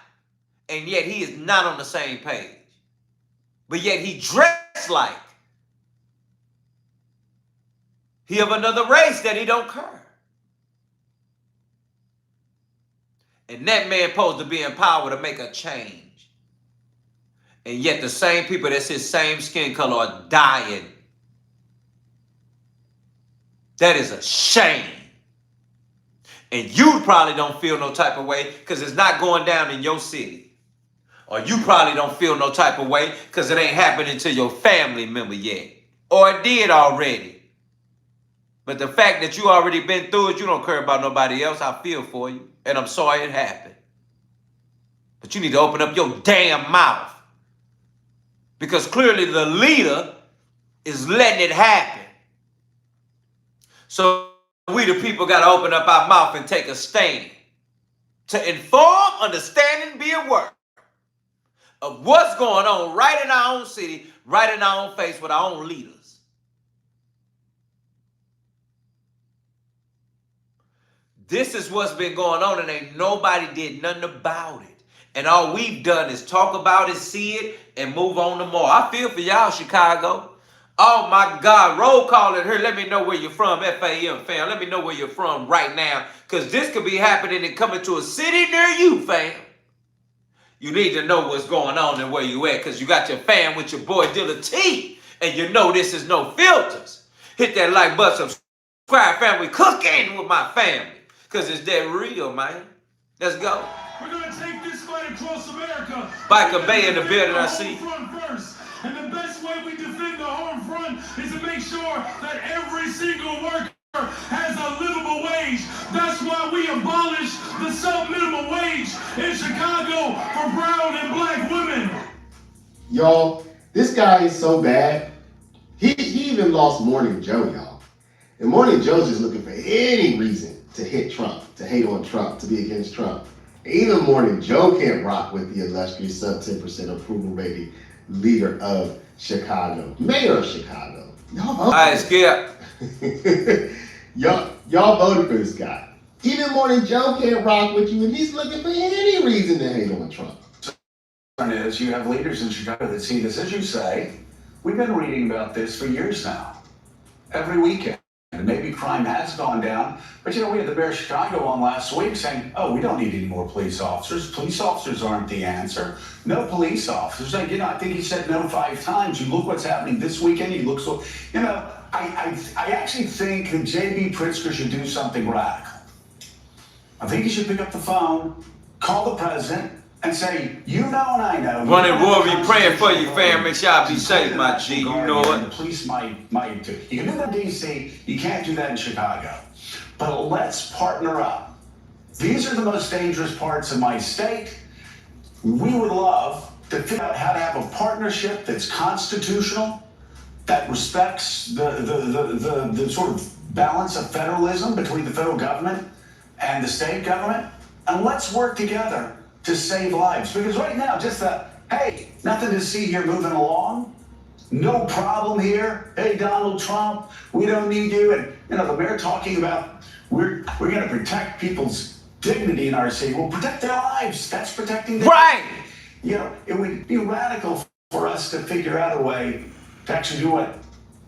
And yet he is not on the same page. But yet he dressed like He of another race that he don't care. And that man supposed to be in power to make a change. And yet the same people that's his same skin color are dying. That is a shame. And you probably don't feel no type of way because it's not going down in your city. Or you probably don't feel no type of way because it ain't happening to your family member yet. Or it did already. But the fact that you already been through it, you don't care about nobody else. I feel for you. And I'm sorry it happened. But you need to open up your damn mouth. Because clearly the leader is letting it happen. So we the people got to open up our mouth and take a stand. To inform, understand, and be aware of what's going on right in our own city, right in our own face with our own leaders. This is what's been going on and ain't nobody did nothing about it. And all we've done is talk about it, see it, and move on to more. I feel for y'all, Chicago. Oh my God, roll call it here. Let me know where you're from, FAM fam. Let me know where you're from right now. Because this could be happening and coming to a city near you, fam. You need to know what's going on and where you at. Because you got your fam with your boy Deala T. And you know this is no filters. Hit that like button, subscribe, family. Cooking with my family. Because it's that real, man. Let's go. We're going to take this fight across America. Biker Bay in the building, I see. First. And the best way we defend the home front is to make sure that every single worker has a livable wage. That's why we abolished the sub-minimum wage in Chicago for brown and black women. Y'all, this guy is so bad. He even lost Morning Joe, y'all. And Morning Joe's just looking for any reason to hit Trump, to hate on Trump, to be against Trump. Even Morning Joe can't rock with the illustrious sub 10% approval rating leader of Chicago, mayor of Chicago. Y'all voted. All right, Skip. y'all voted for this guy. Even Morning Joe can't rock with you, and he's looking for any reason to hate on Trump. Is you have leaders in Chicago that see this, as you say. We've been reading about this for years now, every weekend. And maybe crime has gone down, but you know, we had the Mayor of Chicago on last week saying, oh, we don't need any more police officers. Police officers aren't the answer. No police officers. Like, you know, I think he said no 5 times. You look what's happening this weekend. You look so, you know, I actually think that J.B. Pritzker should do something radical. I think he should pick up the phone, call the president, and say, you know and I know. Running Roy, be praying for you, fam. Make sure I be safe, my G. You know it. The police might too. You can do that in D.C. You can't do that in Chicago. But let's partner up. These are the most dangerous parts of my state. We would love to figure out how to have a partnership that's constitutional, that respects the sort of balance of federalism between the federal government and the state government. And let's work together to save lives. Because right now, just hey, nothing to see here moving along. No problem here. Hey, Donald Trump, we don't need you. And, you know, the mayor talking about we're going to protect people's dignity in our city. Well, protect their lives. That's protecting their right. You know, it would be radical for us to figure out a way to actually do what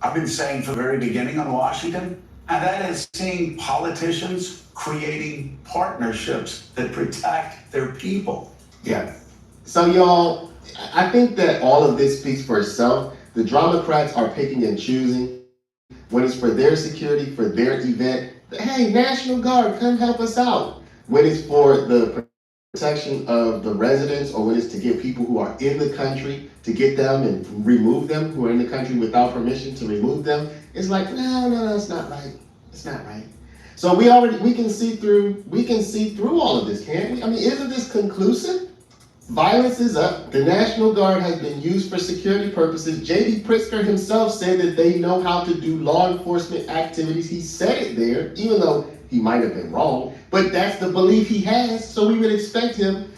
I've been saying from the very beginning on Washington. And that is seeing politicians creating partnerships that protect their people. Yeah. So y'all, I think that all of this speaks for itself. The Democrats are picking and choosing when it's for their security, for their event. Hey, National Guard, come help us out. When it's for the protection of the residents, or when it's to get people who are in the country, to get them and remove them, who are in the country without permission, to remove them. It's like, no, it's not right. It's not right. So we can see through all of this, can't we? I mean, isn't this conclusive? Violence is up. The National Guard has been used for security purposes. J.B. Pritzker himself said that they know how to do law enforcement activities. He said it there, even though he might have been wrong, but that's the belief he has. So we would expect him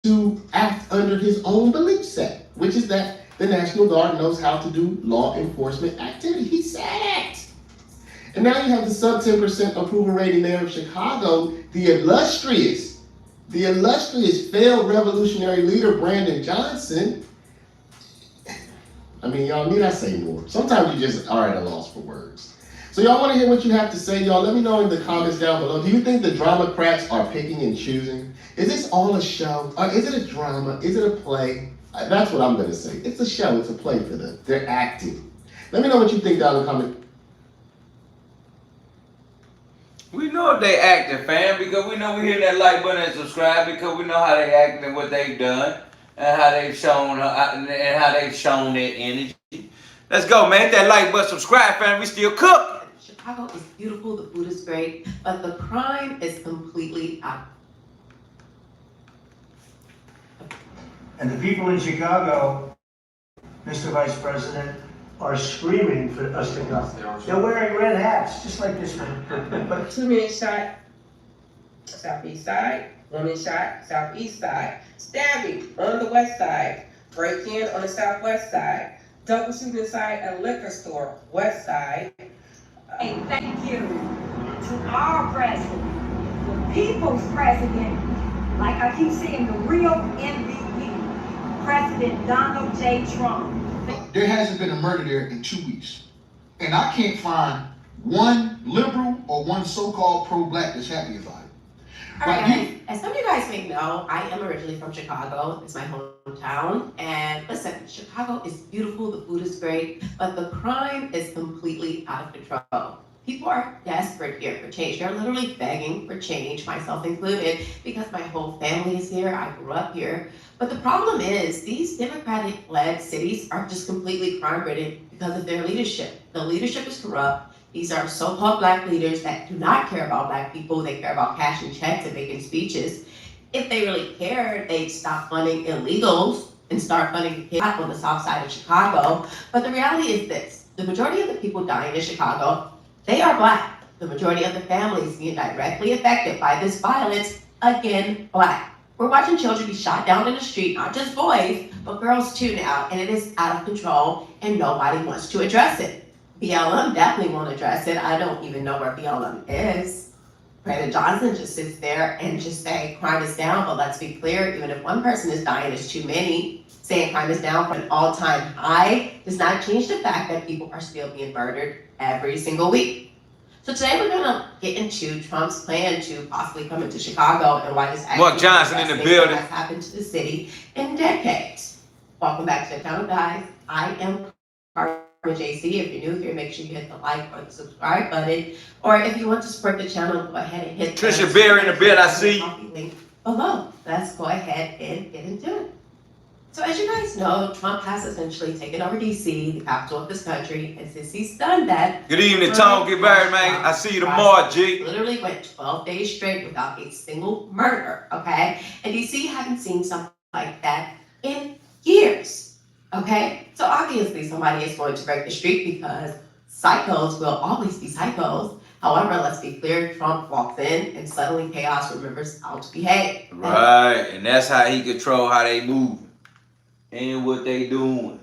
to act under his own belief set, which is that the National Guard knows how to do law enforcement activity. He said it. And now you have the sub 10% approval rating mayor of Chicago, the illustrious failed revolutionary leader Brandon Johnson. I mean, y'all, need I say more? Sometimes you just are at a loss for words. So y'all want to hear what you have to say, y'all? Let me know in the comments down below. Do you think the Democrats are picking and choosing? Is this all a show? Or is it a drama? Is it a play? That's what I'm going to say. It's a show. It's a play for them. They're acting. Let me know what you think down in the comments. We know if they acting, fam, because we know we hit that like button and subscribe because we know how they acting and what they've done and how they've shown their energy. Let's go, man. Hit that like button, subscribe, fam. We still cook. Chicago is beautiful, the food is great, but the crime is completely out. And the people in Chicago, Mr. Vice President, are screaming for us to go. They're wearing red hats, just like this one. But 2 men shot southeast side, 1 man shot southeast side, stabbing on the west side, break-in on the southwest side, double shooting inside a liquor store, west side. And thank you to our president, the people's president, like I keep saying, the real MVP, President Donald J. Trump. There hasn't been a murder there in 2 weeks. And I can't find one liberal or one so-called pro-black that's happy about it. All right, guys, as some of you guys may know, I am originally from Chicago. It's my hometown. And listen, Chicago is beautiful, the food is great, but the crime is completely out of control. People are desperate here for change. They're literally begging for change, myself included, because my whole family is here. I grew up here. But the problem is these Democratic-led cities are just completely crime-ridden because of their leadership. The leadership is corrupt. These are so-called black leaders that do not care about black people. They care about cashing checks and making speeches. If they really cared, they'd stop funding illegals and start funding kids on the south side of Chicago. But the reality is this. The majority of the people dying in Chicago, they are black. The majority of the families being directly affected by this violence, again, black. We're watching children be shot down in the street, not just boys, but girls too now, and it is out of control, and nobody wants to address it. BLM definitely won't address it. I don't even know where BLM is. Brandon Johnson just sits there and just say crime is down, but let's be clear, even if one person is dying, it's too many. Saying crime is down from an all-time high does not change the fact that people are still being murdered every single week. So today we're gonna get into Trump's plan to possibly come into Chicago and why this Mark Johnson in the building has happened to the city in decades. Welcome back to the channel, guys. I am Governor J.B. If you're new here, make sure you hit the like or the subscribe button. Or if you want to support the channel, go ahead and hit Trisha Bear in the bed, I see. Link below. Let's go ahead and get into it. So as you guys know, Trump has essentially taken over D.C., the capital of this country, and since he's done that... Good evening, Tom. Get married, man. I see you tomorrow, G. Literally went 12 days straight without a single murder, okay? And D.C. haven't seen something like that in years, okay? So obviously somebody is going to break the streak because psychos will always be psychos. However, let's be clear, Trump walks in and suddenly chaos remembers how to behave. Right, and that's how he control how they move. And what they doing.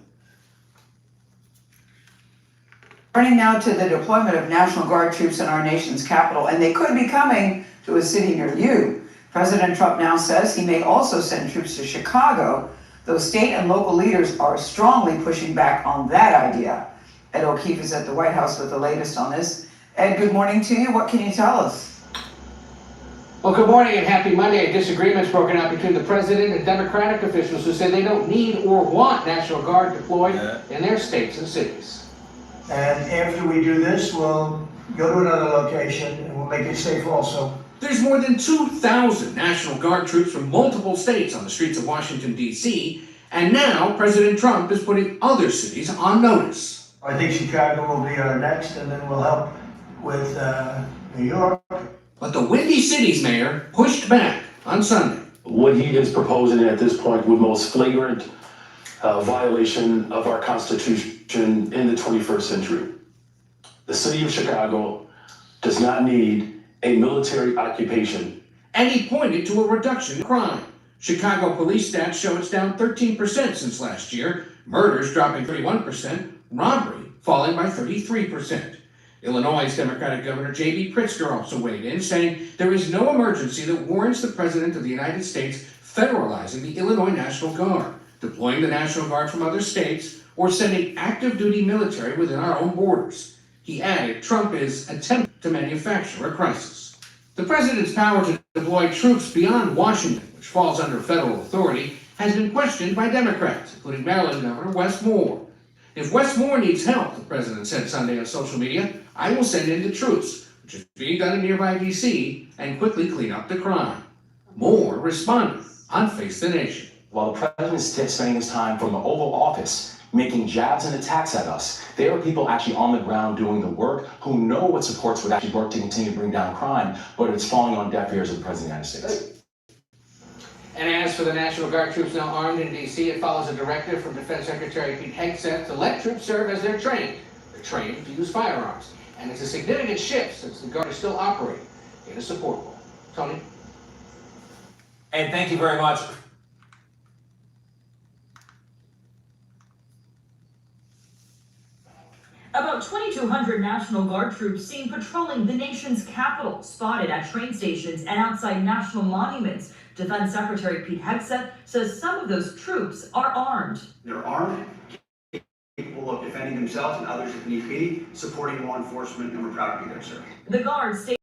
Turning now to the deployment of National Guard troops in our nation's capital, and they could be coming to a city near you. President Trump now says he may also send troops to Chicago, though state and local leaders are strongly pushing back on that idea. Ed O'Keefe is at the White House with the latest on this. Ed, good morning to you. What can you tell us? Well, good morning and happy Monday. Disagreements broken out between the president and Democratic officials who say they don't need or want National Guard deployed in their states and cities. And after we do this, we'll go to another location and we'll make it safe also. There's more than 2,000 National Guard troops from multiple states on the streets of Washington, D.C., and now President Trump is putting other cities on notice. I think Chicago will be our next, and then we'll help with New York. But the Windy City's mayor pushed back on Sunday. What he is proposing at this point would most flagrant violation of our Constitution in the 21st century. The city of Chicago does not need a military occupation. And he pointed to a reduction in crime. Chicago police stats show it's down 13% since last year, murders dropping 31%, robbery falling by 33%. Illinois' Democratic Governor J.B. Pritzker also weighed in, saying there is no emergency that warrants the President of the United States federalizing the Illinois National Guard, deploying the National Guard from other states, or sending active duty military within our own borders. He added Trump is attempting to manufacture a crisis. The president's power to deploy troops beyond Washington, which falls under federal authority, has been questioned by Democrats, including Maryland Governor Wes Moore. If Wes Moore needs help, the president said Sunday on social media, I will send in the troops, which is being done in nearby D.C., and quickly clean up the crime. Moore responded on Face the Nation. While the president is spending his time from the Oval Office making jabs and attacks at us, there are people actually on the ground doing the work who know what supports would actually work to continue to bring down crime, but it's falling on deaf ears of the president of the United States. And as for the National Guard troops now armed in D.C., it follows a directive from Defense Secretary Pete Hegseth to let troops serve as they're trained. They're trained to use firearms. And it's a significant shift since the Guard is still operating in a support role. Tony? And thank you very much. About 2,200 National Guard troops seen patrolling the nation's capital, spotted at train stations and outside national monuments. Defense Secretary Pete Hegseth says some of those troops are armed. They're armed, capable of defending themselves and others if need be, supporting law enforcement, and we're proud to be there, sir. The Guard stay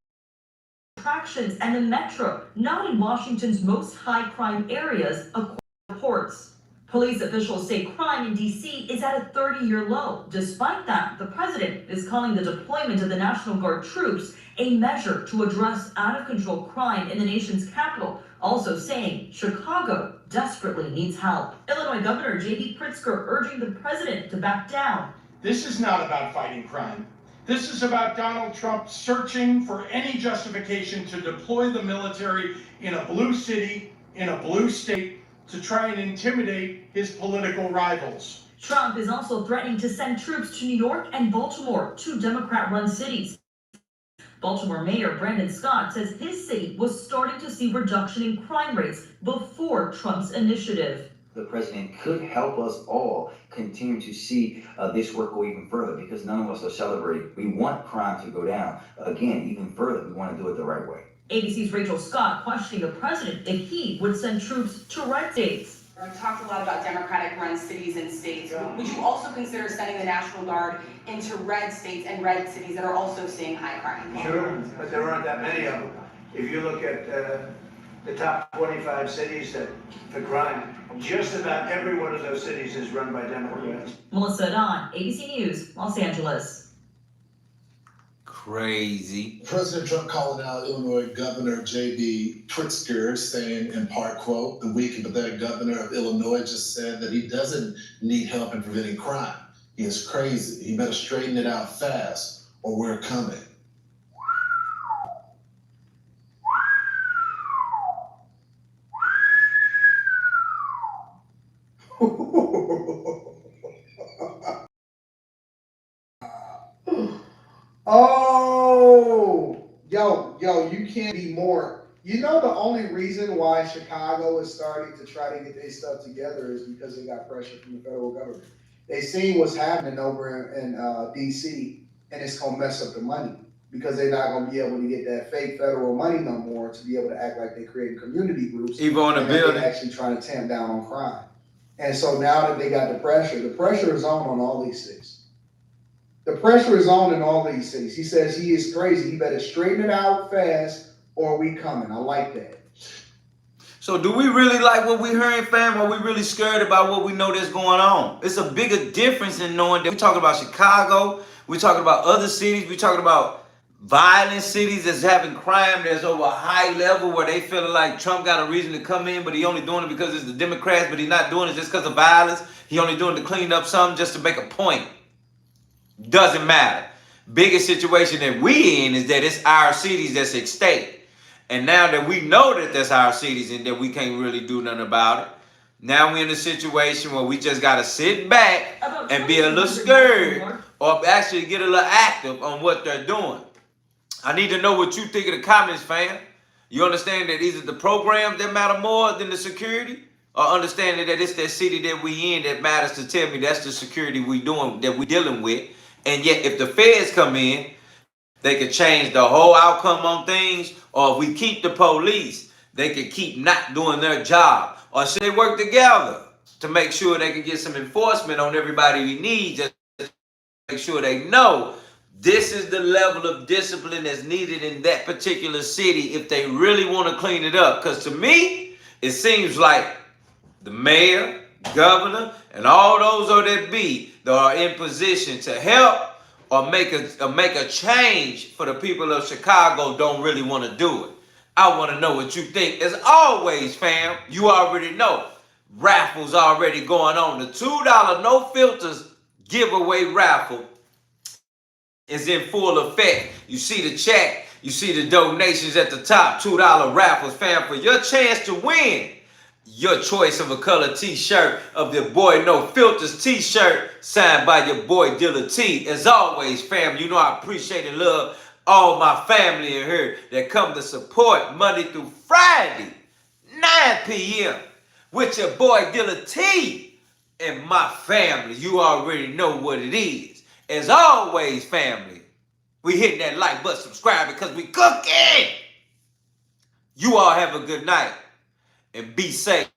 attractions and the metro, not in Washington's most high crime areas, according to reports. Police officials say crime in D.C. is at a 30-year low. Despite that, the president is calling the deployment of the National Guard troops a measure to address out-of-control crime in the nation's capital, also saying Chicago desperately needs help. Illinois Governor J.B. Pritzker urging the president to back down. This is not about fighting crime. This is about Donald Trump searching for any justification to deploy the military in a blue city, in a blue state, to try and intimidate his political rivals. Trump is also threatening to send troops to New York and Baltimore, two Democrat-run cities. Baltimore Mayor Brandon Scott says his city was starting to see reduction in crime rates before Trump's initiative. The president could help us all continue to see this work go even further, because none of us are celebrating. We want crime to go down. Again, even further, we want to do it the right way. ABC's Rachel Scott questioning the president if he would send troops to red states. We talked a lot about Democratic-run cities and states. Would you also consider sending the National Guard into red states and red cities that are also seeing high crime? Sure, but there aren't that many of them. If you look at the top 25 cities that for crime, just about every one of those cities is run by Democrats. Melissa Don, ABC News, Los Angeles. Crazy. President Trump calling out Illinois Governor J.B. Pritzker, saying in part, quote, the weak and pathetic governor of Illinois just said that he doesn't need help in preventing crime. He is crazy. He better straighten it out fast or we're coming. Oh, yo, you can't be more. You know, the only reason why Chicago is starting to try to get their stuff together is because they got pressure from the federal government. They seen what's happening over in DC, and it's gonna mess up the money because they're not gonna be able to get that fake federal money no more to be able to act like they're creating community groups. Even on the building, they're actually trying to tamp down on crime. And so now that they got the pressure is on all these cities. The pressure is on in all these cities. He says he is crazy. He better straighten it out fast or we coming. I like that. So do we really like what we hearing, fam, or we really scared about what we know that's going on? It's a bigger difference in knowing that we're talking about Chicago, we're talking about other cities, we're talking about violent cities that's having crime that's over a high level where they feeling like Trump got a reason to come in, but he only doing it because it's the Democrats, but he's not doing it just because of violence. He only doing it to clean up something just to make a point. Doesn't matter. Biggest situation that we in is that it's our cities that's at stake. And now that we know that that's our cities and that we can't really do nothing about it, now we're in a situation where we just got to sit back and be a little scared or actually get a little active on what they're doing. I need to know what you think of the comments, fam. You understand that these are the programs that matter more than the security? Or understanding that it's that city that we in that matters to tell me that's the security we doing, that we dealing with. And yet, if the feds come in, they could change the whole outcome on things. Or if we keep the police, they could keep not doing their job. Or should they work together to make sure they can get some enforcement on everybody we need, just to make sure they know This is the level of discipline that's needed in that particular city if they really want to clean it up. Because to me, it seems like the mayor, governor, and all those that be that are in position to help or make a change for the people of Chicago don't really want to do it. I want to know what you think. As always, fam, you already know. Raffles already going on. The $2 no filters giveaway raffle is in full effect. You see the chat, you see the donations at the top. $2 raffles, fam, for your chance to win your choice of a color t-shirt of the Boy No Filters t-shirt signed by your boy Deala T. As always, fam, you know I appreciate and love all my family in here that come to support Monday through Friday, 9 p.m. with your boy Deala T and my family. You already know what it is. As always, family, we hitting that like button, subscribe because we cooking. You all have a good night and be safe.